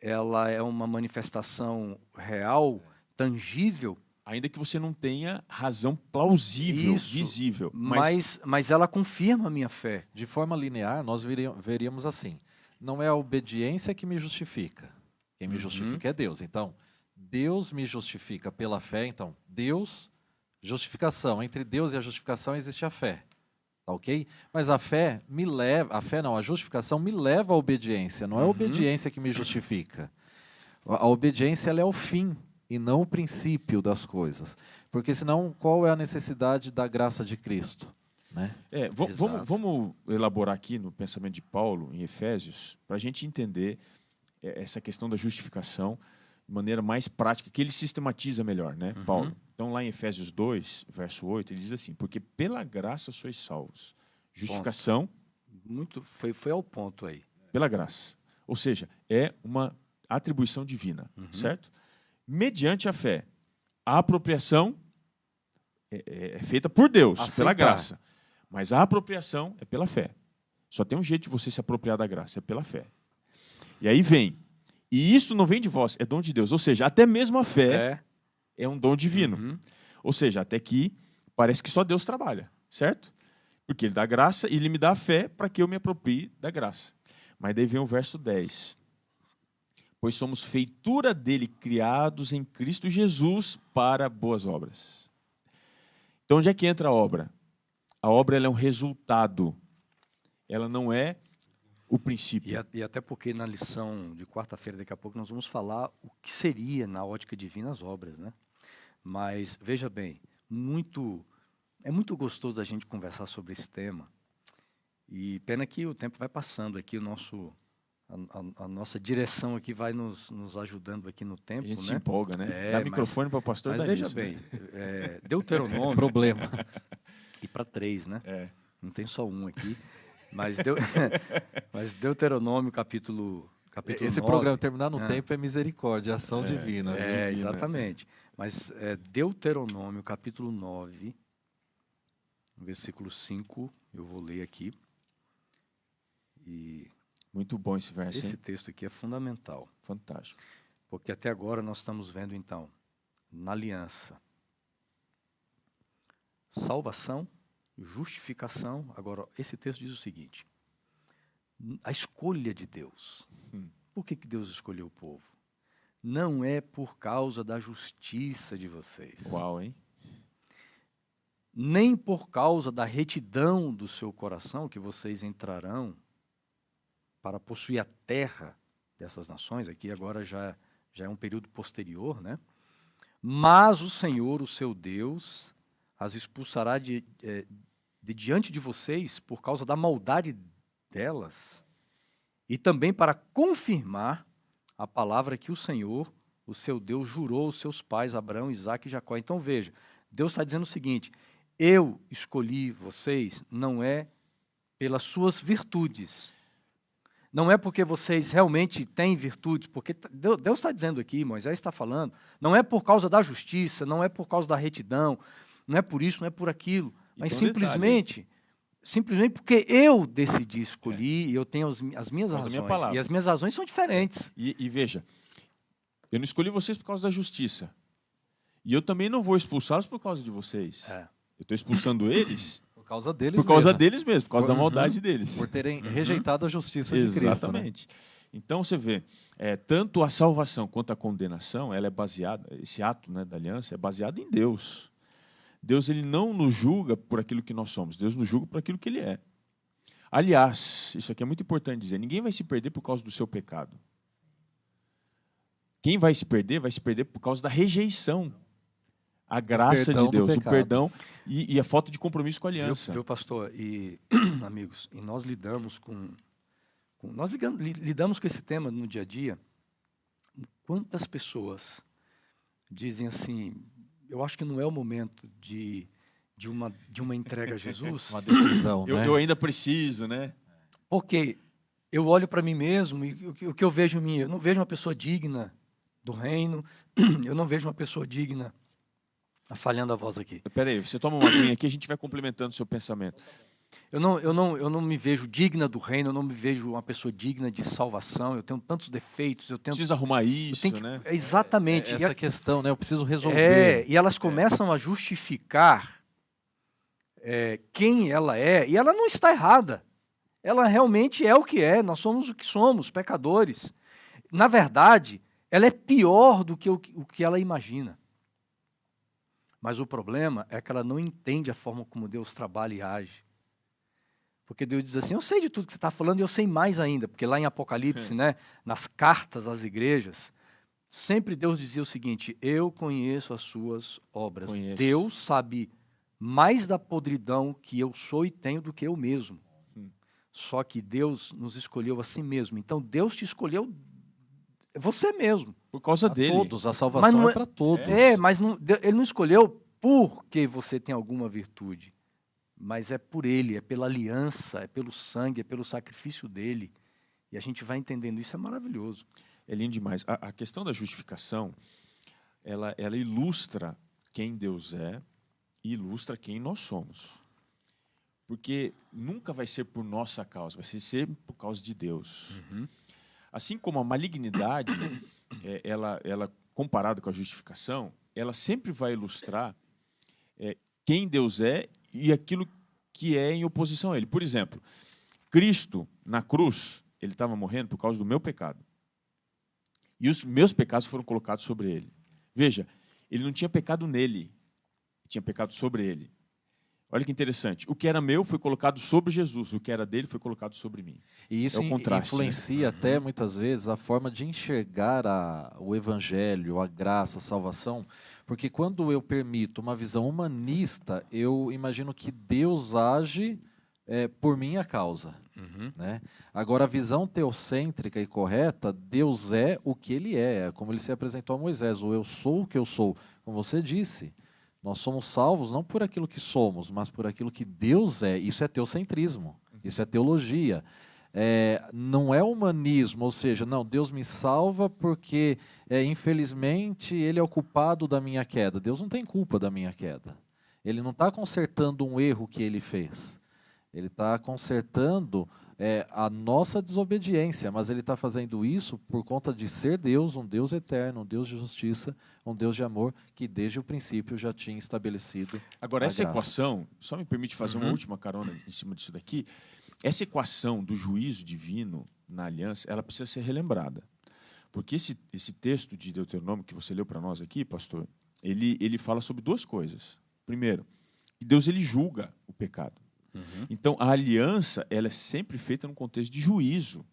ela é uma manifestação real, tangível. Ainda que você não tenha razão plausível, visível. Mas ela confirma a minha fé. De forma linear, nós veríamos assim. Não é a obediência que me justifica. Quem me justifica é Deus. Então, Deus me justifica pela fé. Então, Deus, justificação. Entre Deus e a justificação existe a fé. Tá ok? Mas a justificação me leva à obediência. Não é a obediência que me justifica. A obediência, ela é o fim e não o princípio das coisas. Porque senão, qual é a necessidade da graça de Cristo? Né? Vamos elaborar aqui no pensamento de Paulo, em Efésios, para a gente entender essa questão da justificação de maneira mais prática, que ele sistematiza melhor, né, Paulo? Então, lá em Efésios 2, verso 8, ele diz assim, porque pela graça sois salvos. Justificação... Foi ao ponto aí. Pela graça. Ou seja, é uma atribuição divina, certo? Mediante a fé, a apropriação é feita por Deus, pela graça. Mas a apropriação é pela fé. Só tem um jeito de você se apropriar da graça, é pela fé. E aí vem. E isso não vem de vós, é dom de Deus. Ou seja, até mesmo a fé é um dom divino. Uhum. Ou seja, até que parece que só Deus trabalha, certo? Porque Ele dá graça e Ele me dá a fé para que eu me aproprie da graça. Mas daí vem o verso 10. Pois somos feitura dele, criados em Cristo Jesus para boas obras. Então, onde é que entra a obra? A obra ela é um resultado. Ela não é o princípio. E até porque na lição de quarta-feira, daqui a pouco, nós vamos falar o que seria, na ótica divina, as obras, né? Mas, veja bem, é muito gostoso a gente conversar sobre esse tema. E pena que o tempo vai passando aqui, a nossa direção aqui vai nos ajudando aqui no tempo. A gente né? se empolga, né? Dá microfone para o pastor Mas Danis, veja bem, né? Deuteronômio... Problema. E para 3, né? Não tem só um aqui. Mas Deuteronômio, capítulo Esse 9, programa terminar no tempo é misericórdia, ação divina. divina. Exatamente. Mas Deuteronômio, capítulo 9, versículo 5, eu vou ler aqui. E muito bom esse verso, esse texto aqui é fundamental. Fantástico. Porque até agora nós estamos vendo, então, na aliança, salvação, justificação. Agora, esse texto diz o seguinte: a escolha de Deus. Por que Deus escolheu o povo? Não é por causa da justiça de vocês. Uau, hein? Nem por causa da retidão do seu coração que vocês entrarão para possuir a terra dessas nações. Aqui agora já é um período posterior, né? Mas o Senhor, o seu Deus, as expulsará de diante de vocês por causa da maldade delas e também para confirmar a palavra que o Senhor, o seu Deus, jurou aos seus pais, Abraão, Isaque e Jacó. Então veja, Deus está dizendo o seguinte: eu escolhi vocês não é pelas suas virtudes, não é porque vocês realmente têm virtudes, porque Deus está dizendo aqui, Moisés está falando, não é por causa da justiça, não é por causa da retidão, não é por isso, não é por aquilo, mas simplesmente porque eu decidi escolher e eu tenho as minhas razões. E as minhas razões são diferentes. E veja, eu não escolhi vocês por causa da justiça. E eu também não vou expulsá-los por causa de vocês. Eu estou expulsando eles por causa deles mesmo, por causa da maldade deles. Por terem rejeitado a justiça de Cristo. Exatamente. Né? Então você vê, tanto a salvação quanto a condenação, ela é baseada, esse ato, né, da aliança é baseado em Deus. Deus ele não nos julga por aquilo que nós somos, Deus nos julga por aquilo que Ele é. Aliás, isso aqui é muito importante dizer, ninguém vai se perder por causa do seu pecado. Quem vai se perder por causa da rejeição à graça de Deus, o perdão e a falta de compromisso com a aliança. Viu, pastor? E, amigos, e nós lidamos lidamos com esse tema no dia a dia. Quantas pessoas dizem assim: eu acho que não é o momento de uma entrega a Jesus. Uma decisão, né? Eu ainda preciso, né? Porque eu olho para mim mesmo e o que eu vejo em mim, eu não vejo uma pessoa digna do reino, eu não vejo uma pessoa digna, falhando a voz aqui. Espera aí, você toma uma aguinha aqui, a gente vai complementando o seu pensamento. Eu não me vejo digna do reino, eu não me vejo uma pessoa digna de salvação, eu tenho tantos defeitos, preciso arrumar isso, né? Exatamente. Essa questão, né? Eu preciso resolver. E elas começam a justificar quem ela é, e ela não está errada. Ela realmente é o que é, nós somos o que somos, pecadores. Na verdade, ela é pior do que o que ela imagina. Mas o problema é que ela não entende a forma como Deus trabalha e age. Porque Deus diz assim: eu sei de tudo que você está falando e eu sei mais ainda. Porque lá em Apocalipse, né, nas cartas às igrejas, sempre Deus dizia o seguinte: eu conheço as suas obras. Deus sabe mais da podridão que eu sou e tenho do que eu mesmo. Só que Deus nos escolheu a si mesmo. Então Deus te escolheu você mesmo. Por causa dele. Todos, a salvação é para todos. Mas Ele não escolheu porque você tem alguma virtude. Mas é por Ele, é pela aliança, é pelo sangue, é pelo sacrifício dEle. E a gente vai entendendo isso, é maravilhoso. É lindo demais. A questão da justificação, ela ilustra quem Deus é ilustra quem nós somos. Porque nunca vai ser por nossa causa, vai ser sempre por causa de Deus. Uhum. Assim como a malignidade, ela comparada com a justificação, ela sempre vai ilustrar quem Deus é e aquilo que é em oposição a Ele. Por exemplo, Cristo, na cruz, Ele estava morrendo por causa do meu pecado. E os meus pecados foram colocados sobre Ele. Veja, Ele não tinha pecado nele, tinha pecado sobre Ele. Olha que interessante. O que era meu foi colocado sobre Jesus, o que era dele foi colocado sobre mim. E isso influencia até, muitas vezes, a forma de enxergar o evangelho, a graça, a salvação. Porque quando eu permito uma visão humanista, eu imagino que Deus age por minha causa. Uhum. Né? Agora, a visão teocêntrica e correta, Deus é o que Ele é, como Ele se apresentou a Moisés. O eu sou o que eu sou, como você disse. Nós somos salvos não por aquilo que somos, mas por aquilo que Deus é. Isso é teocentrismo, isso é teologia. Não é humanismo, ou seja, não, Deus me salva porque, infelizmente, Ele é o culpado da minha queda. Deus não tem culpa da minha queda. Ele não está consertando um erro que Ele fez. Ele está consertando a nossa desobediência, mas Ele está fazendo isso por conta de ser Deus, um Deus eterno, um Deus de justiça, um Deus de amor, que desde o princípio já tinha estabelecido. Agora, essa equação, só me permite fazer uma última carona em cima disso daqui, essa equação do juízo divino na aliança, ela precisa ser relembrada. Porque esse texto de Deuteronômio que você leu para nós aqui, pastor, ele fala sobre duas coisas. Primeiro, que Deus ele julga o pecado. Uhum. Então, a aliança ela é sempre feita num contexto de juízo.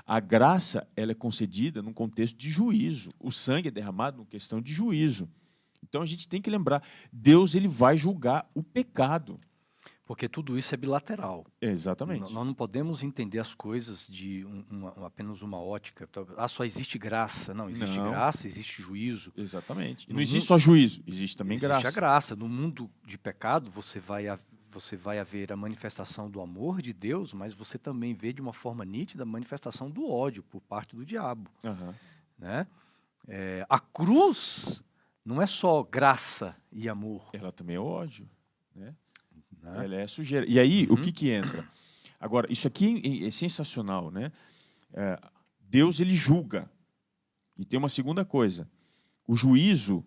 A graça ela é concedida num contexto de juízo. O sangue é derramado numa questão de juízo. Então, a gente tem que lembrar, Deus ele vai julgar o pecado. Porque tudo isso é bilateral. Exatamente. Nós não podemos entender as coisas de apenas uma ótica. Só existe graça. Não, existe graça, existe juízo. Exatamente. E não existe só juízo, existe também graça. Existe a graça. No mundo de pecado, você vai haver a manifestação do amor de Deus, mas você também vê de uma forma nítida a manifestação do ódio por parte do diabo. Uhum. Né? A cruz não é só graça e amor. Ela também é ódio. Né? Ela é sujeira. E aí, o que entra? Agora, isso aqui é sensacional. Né? Deus ele julga. E tem uma segunda coisa. O juízo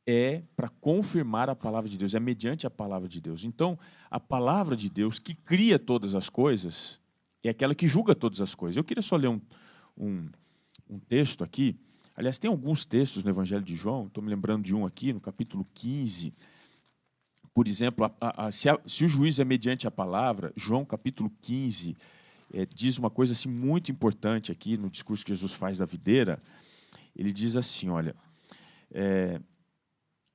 é para confirmar a palavra de Deus, é mediante a palavra de Deus. Então, a palavra de Deus que cria todas as coisas é aquela que julga todas as coisas. Eu queria só ler um texto aqui. Aliás, tem alguns textos no Evangelho de João, estou me lembrando de um aqui, no capítulo 15. Por exemplo, se o juízo é mediante a palavra, João capítulo 15 diz uma coisa assim, muito importante aqui no discurso que Jesus faz da videira. Ele diz assim, olha...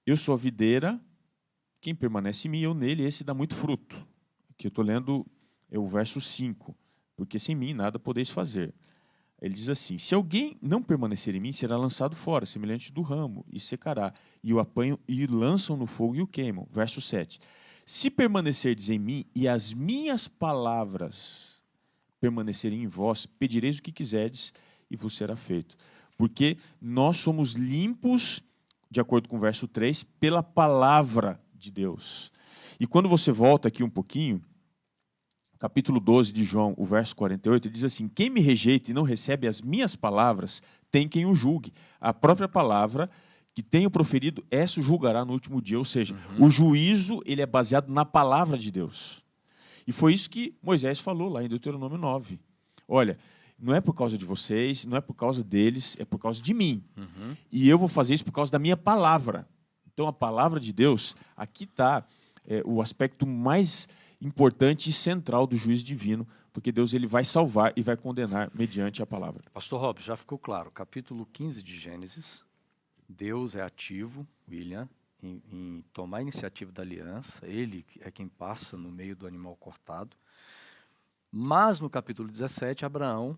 eu sou a videira, quem permanece em mim, eu nele, esse dá muito fruto. Aqui eu estou lendo o verso 5. Porque sem mim nada podeis fazer. Ele diz assim, se alguém não permanecer em mim, será lançado fora, semelhante do ramo, e secará. E o apanham e lançam no fogo e o queimam. Verso 7. Se permanecerdes em mim e as minhas palavras permanecerem em vós, pedireis o que quiserdes e vos será feito. Porque nós somos limpos, de acordo com o verso 3, pela palavra de Deus. E quando você volta aqui um pouquinho, capítulo 12 de João, o verso 48, ele diz assim, quem me rejeita e não recebe as minhas palavras, tem quem o julgue. A própria palavra que tenho proferido, essa o julgará no último dia. Ou seja, o juízo ele é baseado na palavra de Deus. E foi isso que Moisés falou lá em Deuteronômio 9. Olha, não é por causa de vocês, não é por causa deles, é por causa de mim. E eu vou fazer isso por causa da minha palavra. Então, a palavra de Deus, aqui está o aspecto mais importante e central do juízo divino, porque Deus ele vai salvar e vai condenar mediante a palavra. Pastor Rob, já ficou claro, capítulo 15 de Gênesis, Deus é ativo, William, em tomar a iniciativa da aliança, ele é quem passa no meio do animal cortado. Mas no capítulo 17, Abraão...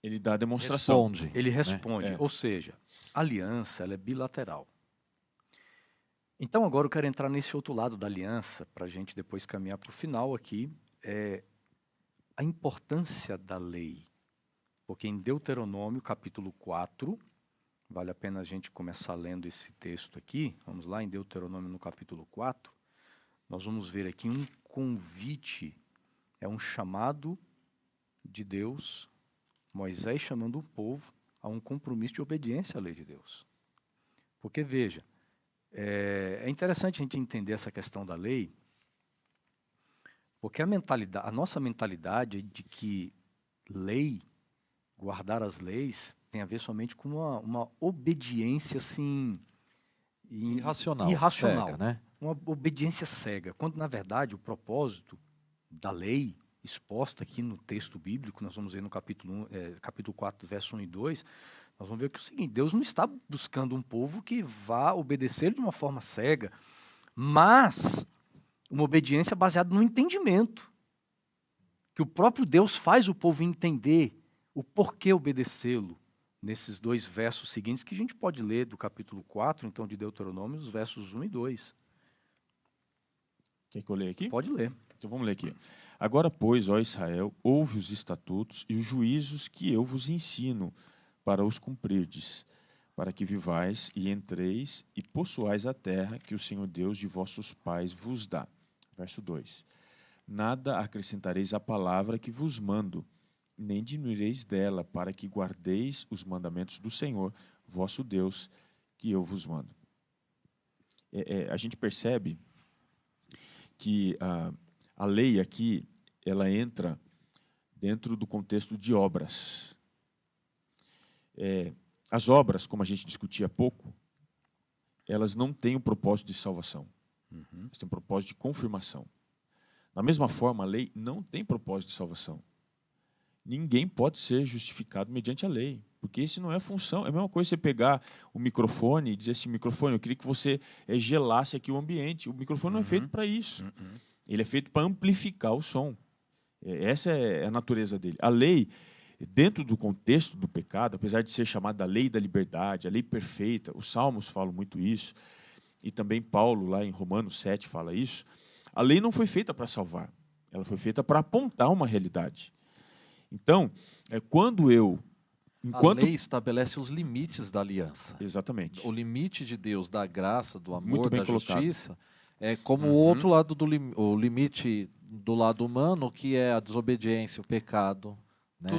ele dá a demonstração. Ele responde. Ou seja, a aliança ela é bilateral. Então agora eu quero entrar nesse outro lado da aliança, para a gente depois caminhar para o final aqui, a importância da lei. Porque em Deuteronômio, capítulo 4, Vale a pena a gente começar lendo esse texto aqui. Vamos lá, em Deuteronômio, no capítulo 4. Nós vamos ver aqui um convite, é um chamado de Deus, Moisés chamando o povo a um compromisso de obediência à lei de Deus. Porque, veja, é interessante a gente entender essa questão da lei, porque a nossa mentalidade de que lei, guardar as leis, tem a ver somente com uma obediência assim irracional, cega, né? Uma obediência cega, quando na verdade o propósito da lei exposta aqui no texto bíblico, nós vamos ver no capítulo 4, verso 1 e 2, nós vamos ver que é o seguinte: Deus não está buscando um povo que vá obedecer de uma forma cega, mas uma obediência baseada no entendimento, que o próprio Deus faz o povo entender o porquê obedecê-lo, nesses 2 versos seguintes, que a gente pode ler do capítulo 4, então, de Deuteronômio, os versos 1 e 2. Quer que eu leia aqui? Pode ler. Então vamos ler aqui. Agora, pois, ó Israel, ouve os estatutos e os juízos que eu vos ensino, para os cumprirdes, para que vivais e entreis e possuais a terra que o Senhor Deus de vossos pais vos dá. Verso 2. Nada acrescentareis à palavra que vos mando, nem diminuireis dela, para que guardeis os mandamentos do Senhor, vosso Deus, que eu vos mando. A gente percebe que a lei aqui, ela entra dentro do contexto de obras. As obras, como a gente discutia há pouco, elas não têm o propósito de salvação. Elas têm um propósito de confirmação. Da mesma forma, a lei não tem propósito de salvação. Ninguém pode ser justificado mediante a lei, porque isso não é função. É a mesma coisa você pegar o microfone e dizer assim: microfone, eu queria que você gelasse aqui o ambiente. O microfone não é feito para isso. Ele é feito para amplificar o som. Essa é a natureza dele. A lei, dentro do contexto do pecado, apesar de ser chamada a lei da liberdade, a lei perfeita, os Salmos falam muito isso, e também Paulo, lá em Romanos 7, fala isso, a lei não foi feita para salvar, ela foi feita para apontar uma realidade. Então, quando a lei estabelece os limites da aliança. Exatamente. O limite de Deus, da graça, do amor, da colocado. Justiça, é como o outro lado o limite do lado humano, que é a desobediência, o pecado. Né?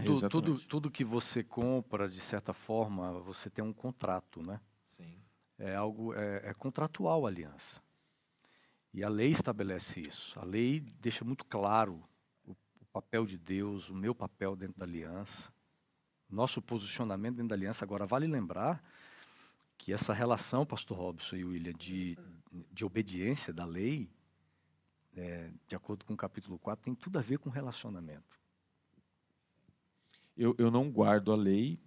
Tudo que você compra, de certa forma, você tem um contrato, né? Sim. É contratual a aliança. E a lei estabelece isso. A lei deixa muito claro o papel de Deus, o meu papel dentro da aliança, nosso posicionamento dentro da aliança. Agora, vale lembrar que essa relação, pastor Robson e William, de obediência da lei, de acordo com o capítulo 4, tem tudo a ver com relacionamento. Eu não guardo a lei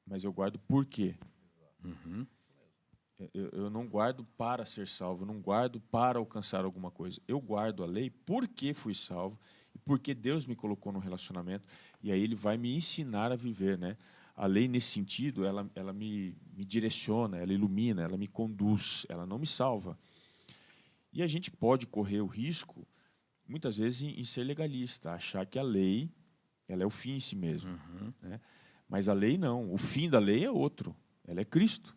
mas eu guardo por quê. Eu não guardo para ser salvo, eu não guardo para alcançar alguma coisa. Eu guardo a lei porque fui salvo e porque Deus me colocou no relacionamento, e aí Ele vai me ensinar a viver, né? A lei, nesse sentido, ela me direciona, ela ilumina, ela me conduz, ela não me salva. E a gente pode correr o risco, muitas vezes, em ser legalista, achar que a lei ela é o fim em si mesmo. Né? Mas a lei não, o fim da lei é outro, ela é Cristo.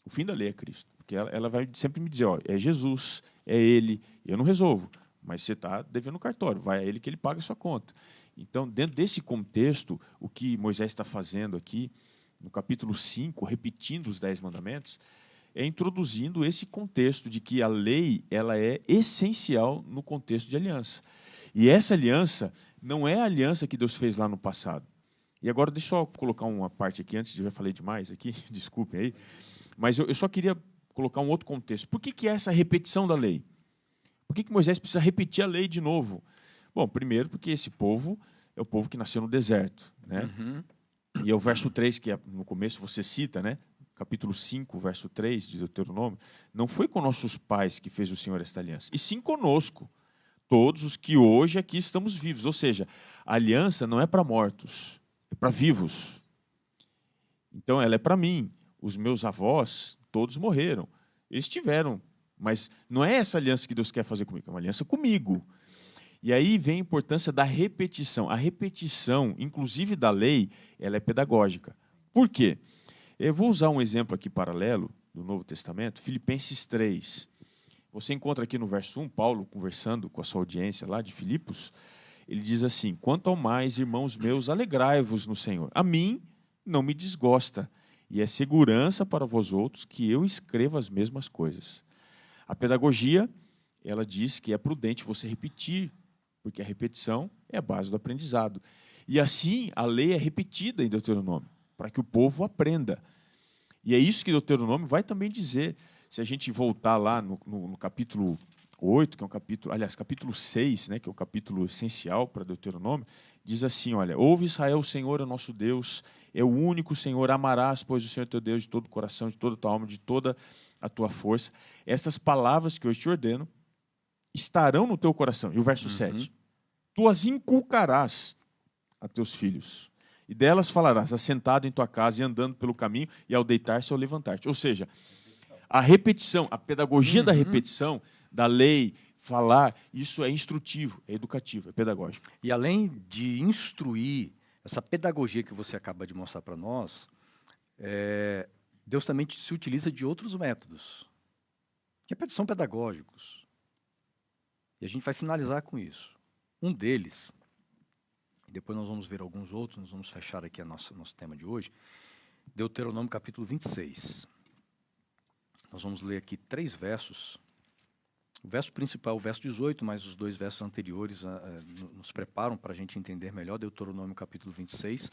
O fim da lei é Cristo, porque ela vai sempre me dizer: ó, é Jesus, é Ele, eu não resolvo, mas você está devendo no cartório, vai a Ele que Ele paga a sua conta. Então, dentro desse contexto, o que Moisés está fazendo aqui, no capítulo 5, repetindo os 10 mandamentos, é introduzindo esse contexto de que a lei ela é essencial no contexto de aliança. E essa aliança não é a aliança que Deus fez lá no passado. E agora, deixa eu colocar uma parte aqui, antes de eu já falei demais aqui, desculpem aí, mas eu só queria colocar um outro contexto. Por que é essa repetição da lei? Por que Moisés precisa repetir a lei de novo? Bom, primeiro porque esse povo é o povo que nasceu no deserto. Né? E é o verso 3, que no começo você cita, né? Capítulo 5, verso 3 de Deuteronômio, não foi com nossos pais que fez o Senhor esta aliança, e sim conosco, todos os que hoje aqui estamos vivos. Ou seja, a aliança não é para mortos, é para vivos. Então, ela é para mim. Os meus avós, todos morreram. Eles tiveram, mas não é essa aliança que Deus quer fazer comigo, é uma aliança comigo. E aí vem a importância da repetição. A repetição, inclusive da lei, ela é pedagógica. Por quê? Eu vou usar um exemplo aqui paralelo do Novo Testamento, Filipenses 3. Você encontra aqui no verso 1, Paulo conversando com a sua audiência lá de Filipos, ele diz assim: quanto ao mais, irmãos meus, alegrai-vos no Senhor. A mim não me desgosta, e é segurança para vós outros que eu escreva as mesmas coisas. A pedagogia, ela diz que é prudente você repetir, porque a repetição é a base do aprendizado. E assim, a lei é repetida em Deuteronômio, para que o povo aprenda. E é isso que Deuteronômio vai também dizer. Se a gente voltar lá no capítulo 8, que é um capítulo, aliás, capítulo 6, né, que é o capítulo essencial para Deuteronômio, diz assim, olha, ouve Israel, o Senhor é nosso Deus, é o único Senhor, amarás, pois, o Senhor teu Deus de todo o coração, de toda a tua alma, de toda a tua força. Essas palavras que hoje te ordeno estarão no teu coração. E o verso 7, tu as inculcarás a teus filhos, e delas falarás, assentado em tua casa e andando pelo caminho, e ao deitar-se ou levantar-te. Ou seja, a repetição, a pedagogia da repetição, da lei, falar, isso é instrutivo, é educativo, é pedagógico. E além de instruir, essa pedagogia que você acaba de mostrar para nós, Deus também se utiliza de outros métodos, que são pedagógicos. E a gente vai finalizar com isso. Um deles, depois nós vamos ver alguns outros, nós vamos fechar aqui nosso tema de hoje, Deuteronômio capítulo 26. Nós vamos ler aqui 3 versos. O verso principal, o verso 18, mas os 2 versos anteriores nos preparam para a gente entender melhor. Deuteronômio capítulo 26.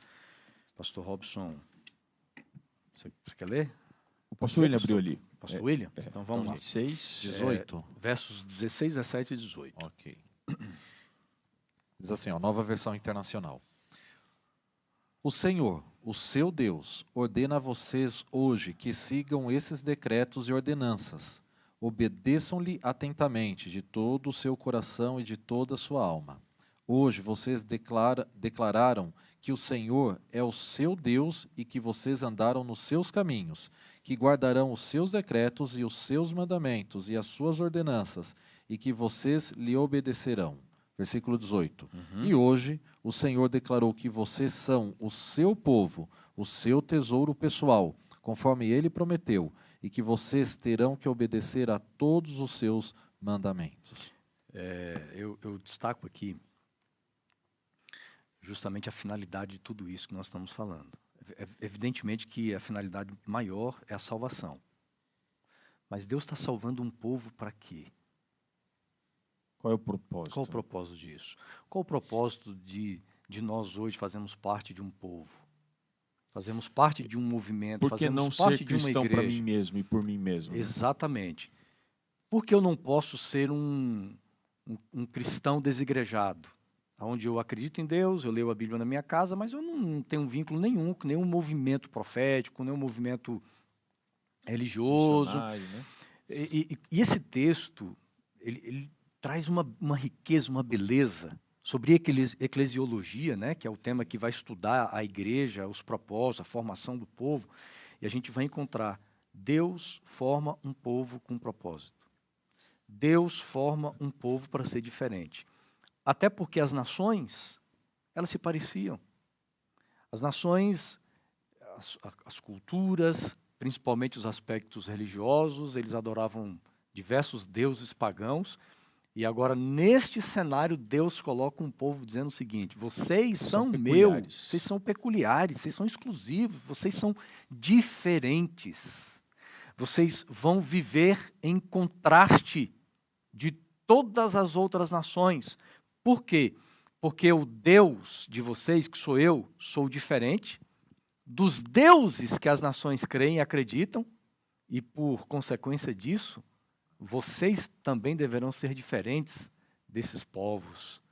Pastor Robson, você quer ler? O pastor William abriu ali. Pastor William? Então vamos lá. 26, 18. Versos 16, 17 e 18. Ok. Diz assim, nova versão internacional. O Senhor, o seu Deus, ordena a vocês hoje que sigam esses decretos e ordenanças. Obedeçam-lhe atentamente, de todo o seu coração e de toda a sua alma. Hoje vocês declararam que o Senhor é o seu Deus e que vocês andaram nos seus caminhos, que guardarão os seus decretos e os seus mandamentos e as suas ordenanças, e que vocês lhe obedecerão. Versículo 18. E hoje o Senhor declarou que vocês são o seu povo, o seu tesouro pessoal, conforme ele prometeu, e que vocês terão que obedecer a todos os seus mandamentos. Eu destaco aqui justamente a finalidade de tudo isso que nós estamos falando. Evidentemente que a finalidade maior é a salvação. Mas Deus está salvando um povo para quê? Qual é o propósito? Qual o propósito disso? Qual o propósito de nós hoje fazermos parte de um povo? Fazemos parte de um movimento, por que não ser cristão para mim mesmo e por mim mesmo? Exatamente. Por que eu não posso ser um cristão desigrejado? Onde eu acredito em Deus, eu leio a Bíblia na minha casa, mas eu não tenho um vínculo nenhum com nenhum movimento profético, nenhum movimento religioso. Né? E esse texto, ele traz uma riqueza, uma beleza sobre eclesiologia, né, que é o tema que vai estudar a igreja, os propósitos, a formação do povo, e a gente vai encontrar Deus forma um povo com propósito. Deus forma um povo para ser diferente. Até porque as nações, elas se pareciam. As nações, as culturas, principalmente os aspectos religiosos, eles adoravam diversos deuses pagãos. E agora, neste cenário, Deus coloca um povo dizendo o seguinte: vocês são meus, vocês são peculiares, vocês são exclusivos, vocês são diferentes. Vocês vão viver em contraste de todas as outras nações. Por quê? Porque o Deus de vocês, que sou eu, sou diferente dos deuses que as nações creem e acreditam, e por consequência disso, vocês também deverão ser diferentes desses povos.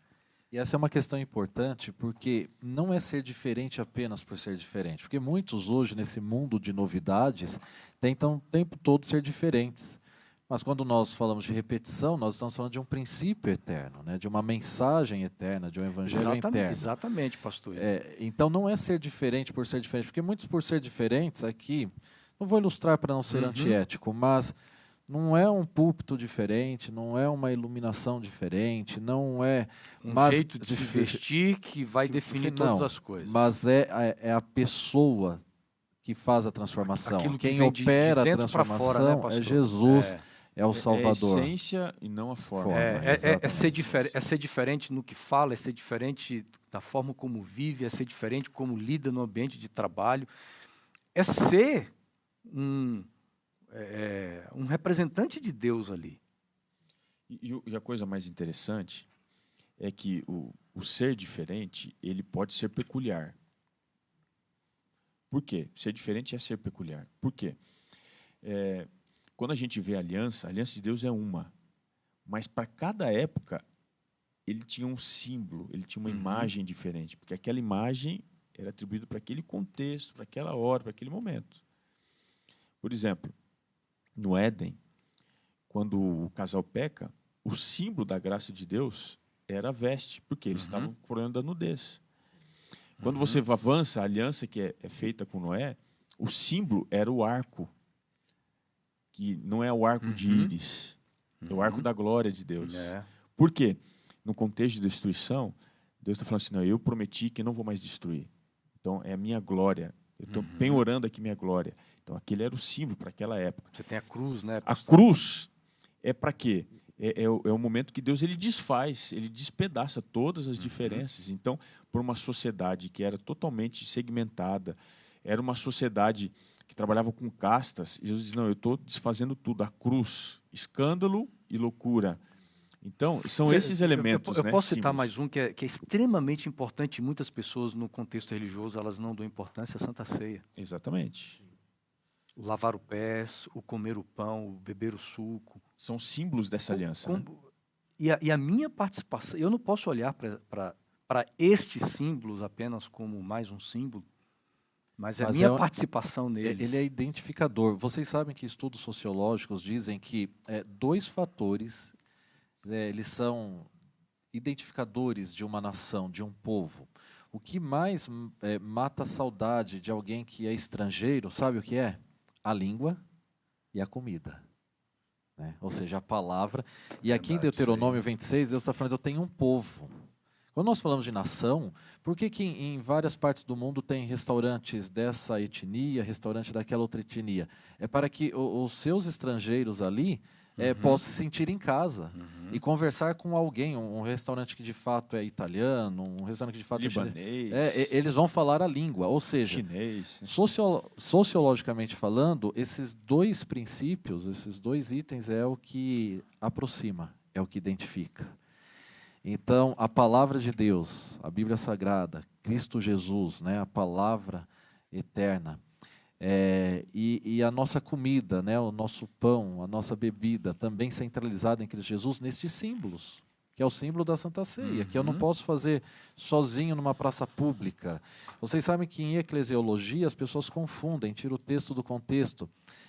E essa é uma questão importante, porque não é ser diferente apenas por ser diferente. Porque muitos hoje, nesse mundo de novidades, tentam o tempo todo ser diferentes. Mas quando nós falamos de repetição, nós estamos falando de um princípio eterno, né? De uma mensagem eterna, de um evangelho eterno. Exatamente, pastor. Então não é ser diferente por ser diferente, porque muitos por ser diferentes aqui, não vou ilustrar para não ser antiético, mas não é um púlpito diferente, não é uma iluminação diferente, não é jeito de se vestir que vai definir todas as coisas. Mas é a pessoa que faz a transformação. Aquilo que quem vem opera de a dentro para fora, né, transformação pastor? é Jesus, é o Salvador. É a essência e não a forma. É ser diferente no que fala, é ser diferente da forma como vive, é ser diferente como lida no ambiente de trabalho, é ser um representante de Deus ali. E a coisa mais interessante é que o ser diferente, ele pode ser peculiar. Por quê? Ser diferente é ser peculiar. Por quê? Quando a gente vê a aliança de Deus é uma. Mas para cada época, ele tinha um símbolo, ele tinha uma imagem diferente. Porque aquela imagem era atribuída para aquele contexto, para aquela hora, para aquele momento. Por exemplo, no Éden, quando o casal peca, o símbolo da graça de Deus era a veste, porque eles estavam com o problema da nudez. Quando você avança, a aliança que é feita com Noé, o símbolo era o arco, que não é o arco de íris, é o arco da glória de Deus. Por quê? No contexto de destruição, Deus está falando assim, não, eu prometi que não vou mais destruir. Então, é a minha glória. Eu estou penhorando aqui minha glória. Então, aquele era o símbolo para aquela época. Você tem a cruz, né? A cruz é para quê? É o momento que Deus ele desfaz, ele despedaça todas as diferenças. Então, por uma sociedade que era totalmente segmentada, era uma sociedade que trabalhava com castas, Jesus diz, não, eu estou desfazendo tudo. A cruz, escândalo e loucura. Então, são esses elementos. Eu posso citar mais um que é extremamente importante. Muitas pessoas, no contexto religioso, elas não dão importância à Santa Ceia. Exatamente. O lavar os pés, o comer o pão, o beber o suco. São símbolos dessa aliança. Né? E a minha participação, eu não posso olhar para estes símbolos apenas como mais um símbolo, mas a minha participação neles. Ele é identificador. Vocês sabem que estudos sociológicos dizem que dois fatores eles são identificadores de uma nação, de um povo. O que mais mata a saudade de alguém que é estrangeiro, sabe o que é? A língua e a comida. Né? Ou seja, a palavra. E aqui em Deuteronômio 26, Deus está falando, eu tenho um povo. Quando nós falamos de nação, por que em várias partes do mundo tem restaurantes dessa etnia, restaurante daquela outra etnia? É para que os seus estrangeiros ali possam se sentir em casa e conversar com alguém, um restaurante que de fato é italiano, um restaurante que de fato libanês. Eles vão falar a língua, ou seja, chinês. Sociologicamente falando, esses dois princípios, esses dois itens é o que aproxima, é o que identifica. Então, a palavra de Deus, a Bíblia Sagrada, Cristo Jesus, né, a palavra eterna, e a nossa comida, né, o nosso pão, a nossa bebida, também centralizada em Cristo Jesus, nestes símbolos, que é o símbolo da Santa Ceia, que eu não posso fazer sozinho numa praça pública. Vocês sabem que em eclesiologia as pessoas confundem, tiram o texto do contexto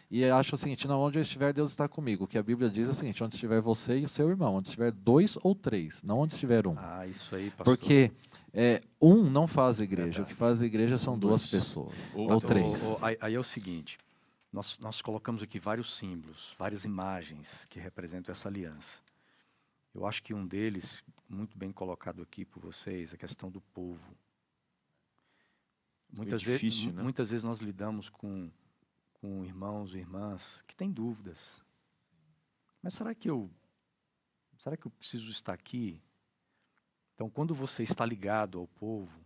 e acham o seguinte, não, onde eu estiver, Deus está comigo. O que a Bíblia diz é o seguinte, onde estiver você e o seu irmão, onde estiver 2 ou 3, não onde estiver um. Ah, isso aí, pastor. Porque um não faz igreja, o que faz igreja são 2 pessoas, ou 3. Aí é o seguinte, nós colocamos aqui vários símbolos, várias imagens que representam essa aliança. Eu acho que um deles, muito bem colocado aqui por vocês, é a questão do povo. Muitas vezes nós lidamos com irmãos e irmãs que têm dúvidas. Mas será que eu preciso estar aqui? Então, quando você está ligado ao povo,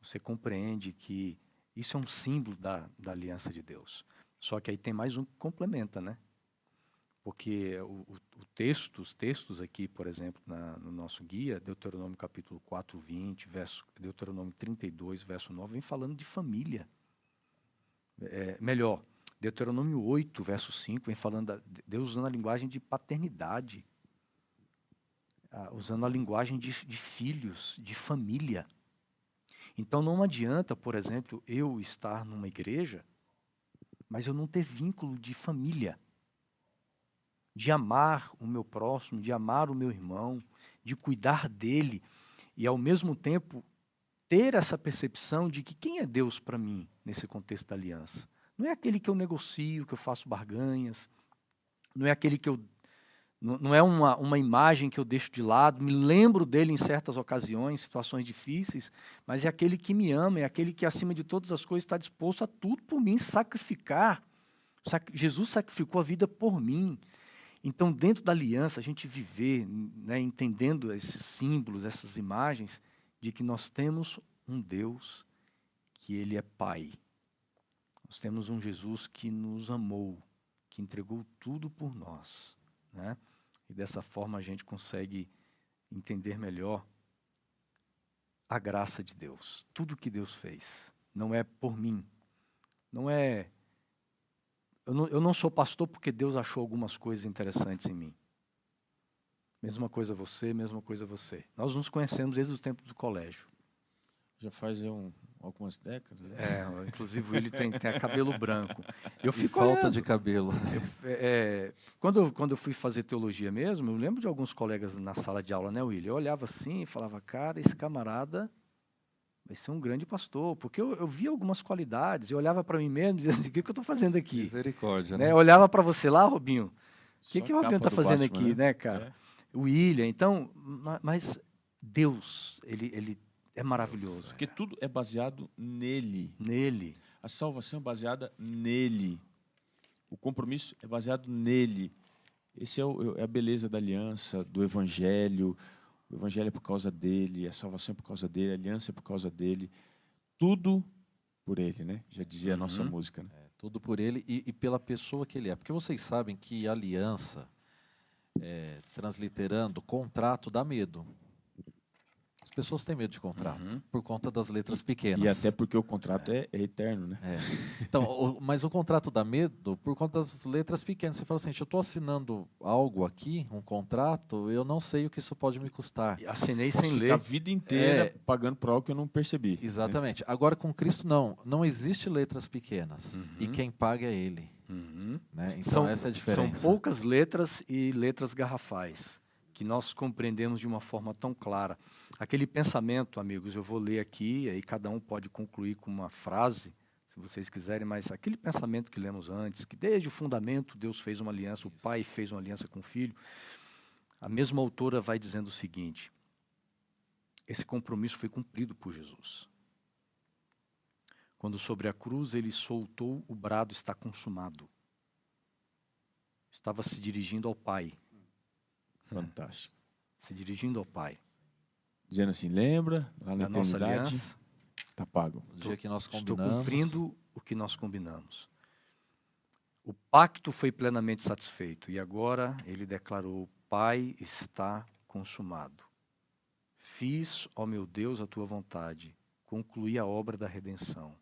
você compreende que isso é um símbolo da aliança de Deus. Só que aí tem mais um que complementa, né? Porque os textos aqui, por exemplo, no nosso guia, Deuteronômio capítulo 4, 20, Deuteronômio 32, verso 9, vem falando de família. Melhor, Deuteronômio 8, verso 5, vem falando Deus usando a linguagem de paternidade, usando a linguagem de filhos, de família. Então não adianta, por exemplo, eu estar numa igreja, mas eu não ter vínculo de família. De amar o meu próximo, de amar o meu irmão, de cuidar dele e, ao mesmo tempo, ter essa percepção de que quem é Deus para mim nesse contexto da aliança? Não é aquele que eu negocio, que eu faço barganhas, não é aquele que eu Não é uma imagem que eu deixo de lado, me lembro dele em certas ocasiões, situações difíceis, mas é aquele que me ama, é aquele que, acima de todas as coisas, está disposto a tudo por mim, sacrificar. Jesus sacrificou a vida por mim. Então, dentro da aliança, a gente viver, né, entendendo esses símbolos, essas imagens, de que nós temos um Deus que Ele é Pai. Nós temos um Jesus que nos amou, que entregou tudo por nós, né? E dessa forma a gente consegue entender melhor a graça de Deus. Tudo que Deus fez não é por mim. Não é... Eu não sou pastor porque Deus achou algumas coisas interessantes em mim. Mesma coisa você, mesma coisa você. Nós nos conhecemos desde o tempo do colégio. Já faz algumas décadas. Né? Inclusive o Willi tem cabelo branco. Eu fico falta de cabelo. Quando eu fui fazer teologia mesmo, eu lembro de alguns colegas na sala de aula, né, Willi? Eu olhava assim e falava, cara, esse camarada vai ser um grande pastor, porque eu via algumas qualidades, eu olhava para mim mesmo e dizia assim, o que eu estou fazendo aqui? Misericórdia, né? Eu olhava para você lá, Robinho, o que o Robinho está fazendo Batman, aqui, né, cara? O William, então, mas Deus, ele é maravilhoso. Porque tudo é baseado nele. Nele. A salvação é baseada nele. O compromisso é baseado nele. Esse é a beleza da aliança, do evangelho. O evangelho é por causa dele, a salvação é por causa dele, a aliança é por causa dele. Tudo por ele, né? Já dizia a nossa música. Né? Tudo por ele e pela pessoa que ele é. Porque vocês sabem que aliança, transliterando, contrato dá medo. As pessoas têm medo de contrato, por conta das letras pequenas. E até porque o contrato é eterno, né? Então, mas o contrato dá medo por conta das letras pequenas. Você fala assim, eu estou assinando algo aqui, um contrato, eu não sei o que isso pode me custar. Assinei sem ler. A vida inteira pagando por algo que eu não percebi. Exatamente. Né? Agora, com Cristo, não existe letras pequenas. E quem paga é Ele. Né? Então, essa é a diferença. São poucas letras e letras garrafais, que nós compreendemos de uma forma tão clara. Aquele pensamento, amigos, eu vou ler aqui, aí cada um pode concluir com uma frase, se vocês quiserem, mas aquele pensamento que lemos antes, que desde o fundamento Deus fez uma aliança, o Pai fez uma aliança com o Filho, a mesma autora vai dizendo o seguinte, esse compromisso foi cumprido por Jesus. Quando sobre a cruz ele soltou o brado, está consumado. Estava se dirigindo ao Pai. Fantástico. Se dirigindo ao Pai. Dizendo assim, lembra, lá na eternidade, está pago. O dia que nós combinamos. Estou cumprindo o que nós combinamos. O pacto foi plenamente satisfeito e agora ele declarou, Pai, está consumado. Fiz, ó meu Deus, a tua vontade, concluí a obra da redenção.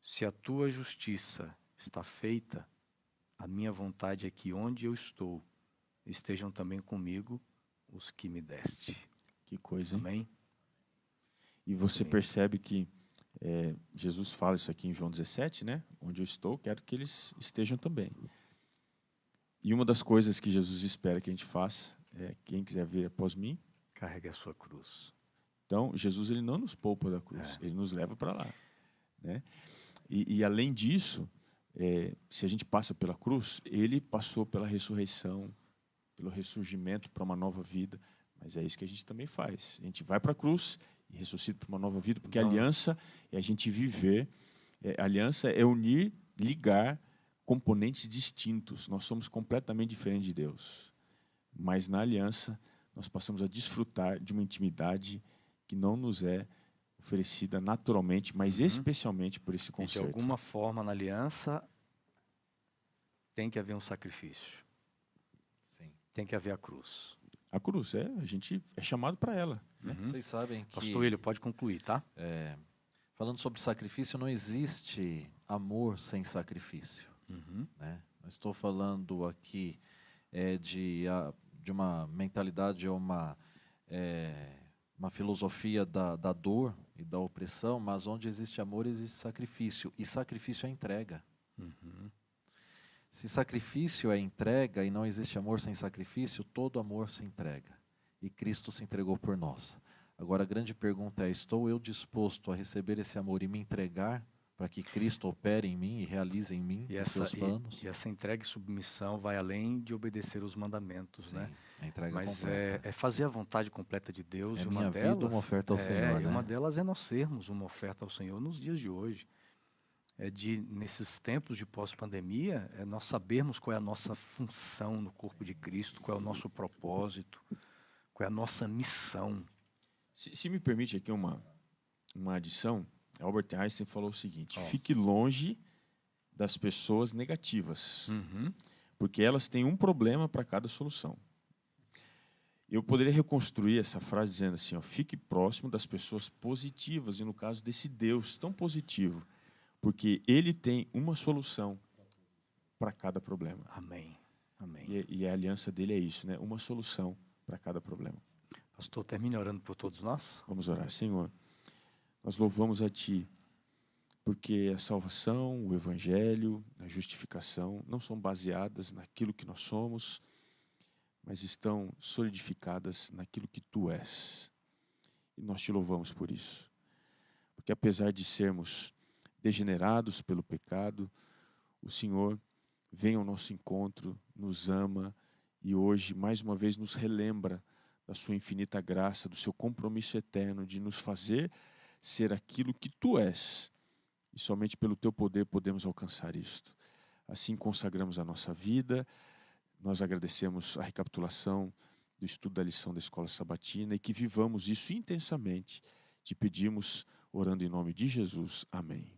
Se a tua justiça está feita, a minha vontade é que onde eu estou, estejam também comigo os que me deste. Que coisa, hein? Amém? E você percebe que Jesus fala isso aqui em João 17, né? Onde eu estou, quero que eles estejam também. E uma das coisas que Jesus espera que a gente faça é, quem quiser vir após mim, carregue a sua cruz. Então, Jesus ele não nos poupa da cruz, ele nos leva para lá. Né? E além disso, se a gente passa pela cruz, ele passou pela ressurreição, pelo ressurgimento para uma nova vida. Mas é isso que a gente também faz. A gente vai para a cruz e ressuscita para uma nova vida, porque a aliança é a gente viver. A aliança é unir, ligar componentes distintos. Nós somos completamente diferentes de Deus. Mas na aliança, nós passamos a desfrutar de uma intimidade que não nos é oferecida naturalmente, mas especialmente por esse concerto. De alguma forma, na aliança, tem que haver um sacrifício. Sim. Tem que haver a cruz. A cruz, a gente é chamado para ela. Né? Vocês sabem que... Pastor William, pode concluir, tá? Falando sobre sacrifício, não existe amor sem sacrifício. Né? Não estou falando aqui de uma mentalidade ou uma filosofia da dor e da opressão, mas onde existe amor, existe sacrifício. E sacrifício é entrega. Se sacrifício é entrega e não existe amor sem sacrifício, todo amor se entrega. E Cristo se entregou por nós. Agora a grande pergunta é, estou eu disposto a receber esse amor e me entregar para que Cristo opere em mim e realize em mim os seus planos. E essa entrega e submissão vai além de obedecer os mandamentos, Sim, né? A entrega Mas completa. É fazer a vontade completa de Deus. É minha vida uma oferta ao Senhor, E uma né? delas é nós sermos uma oferta ao Senhor nos dias de hoje. Nesses tempos de pós-pandemia, nós sabermos qual é a nossa função no corpo de Cristo, qual é o nosso propósito, qual é a nossa missão. Se me permite aqui uma adição, Albert Einstein falou o seguinte: fique longe das pessoas negativas, porque elas têm um problema para cada solução. Eu poderia reconstruir essa frase dizendo assim, fique próximo das pessoas positivas, e no caso desse Deus tão positivo, porque Ele tem uma solução para cada problema. Amém. Amém. E a aliança dele é isso, né? Uma solução para cada problema. Pastor, termine orando por todos nós. Vamos orar. Senhor, nós louvamos a Ti, porque a salvação, o Evangelho, a justificação não são baseadas naquilo que nós somos, mas estão solidificadas naquilo que Tu és. E nós Te louvamos por isso. Porque apesar de sermos degenerados pelo pecado, o Senhor vem ao nosso encontro, nos ama e hoje, mais uma vez, nos relembra da Sua infinita graça, do Seu compromisso eterno de nos fazer ser aquilo que Tu és. E somente pelo Teu poder podemos alcançar isto. Assim consagramos a nossa vida, nós agradecemos a recapitulação do estudo da lição da Escola Sabatina e que vivamos isso intensamente. Te pedimos, orando em nome de Jesus. Amém.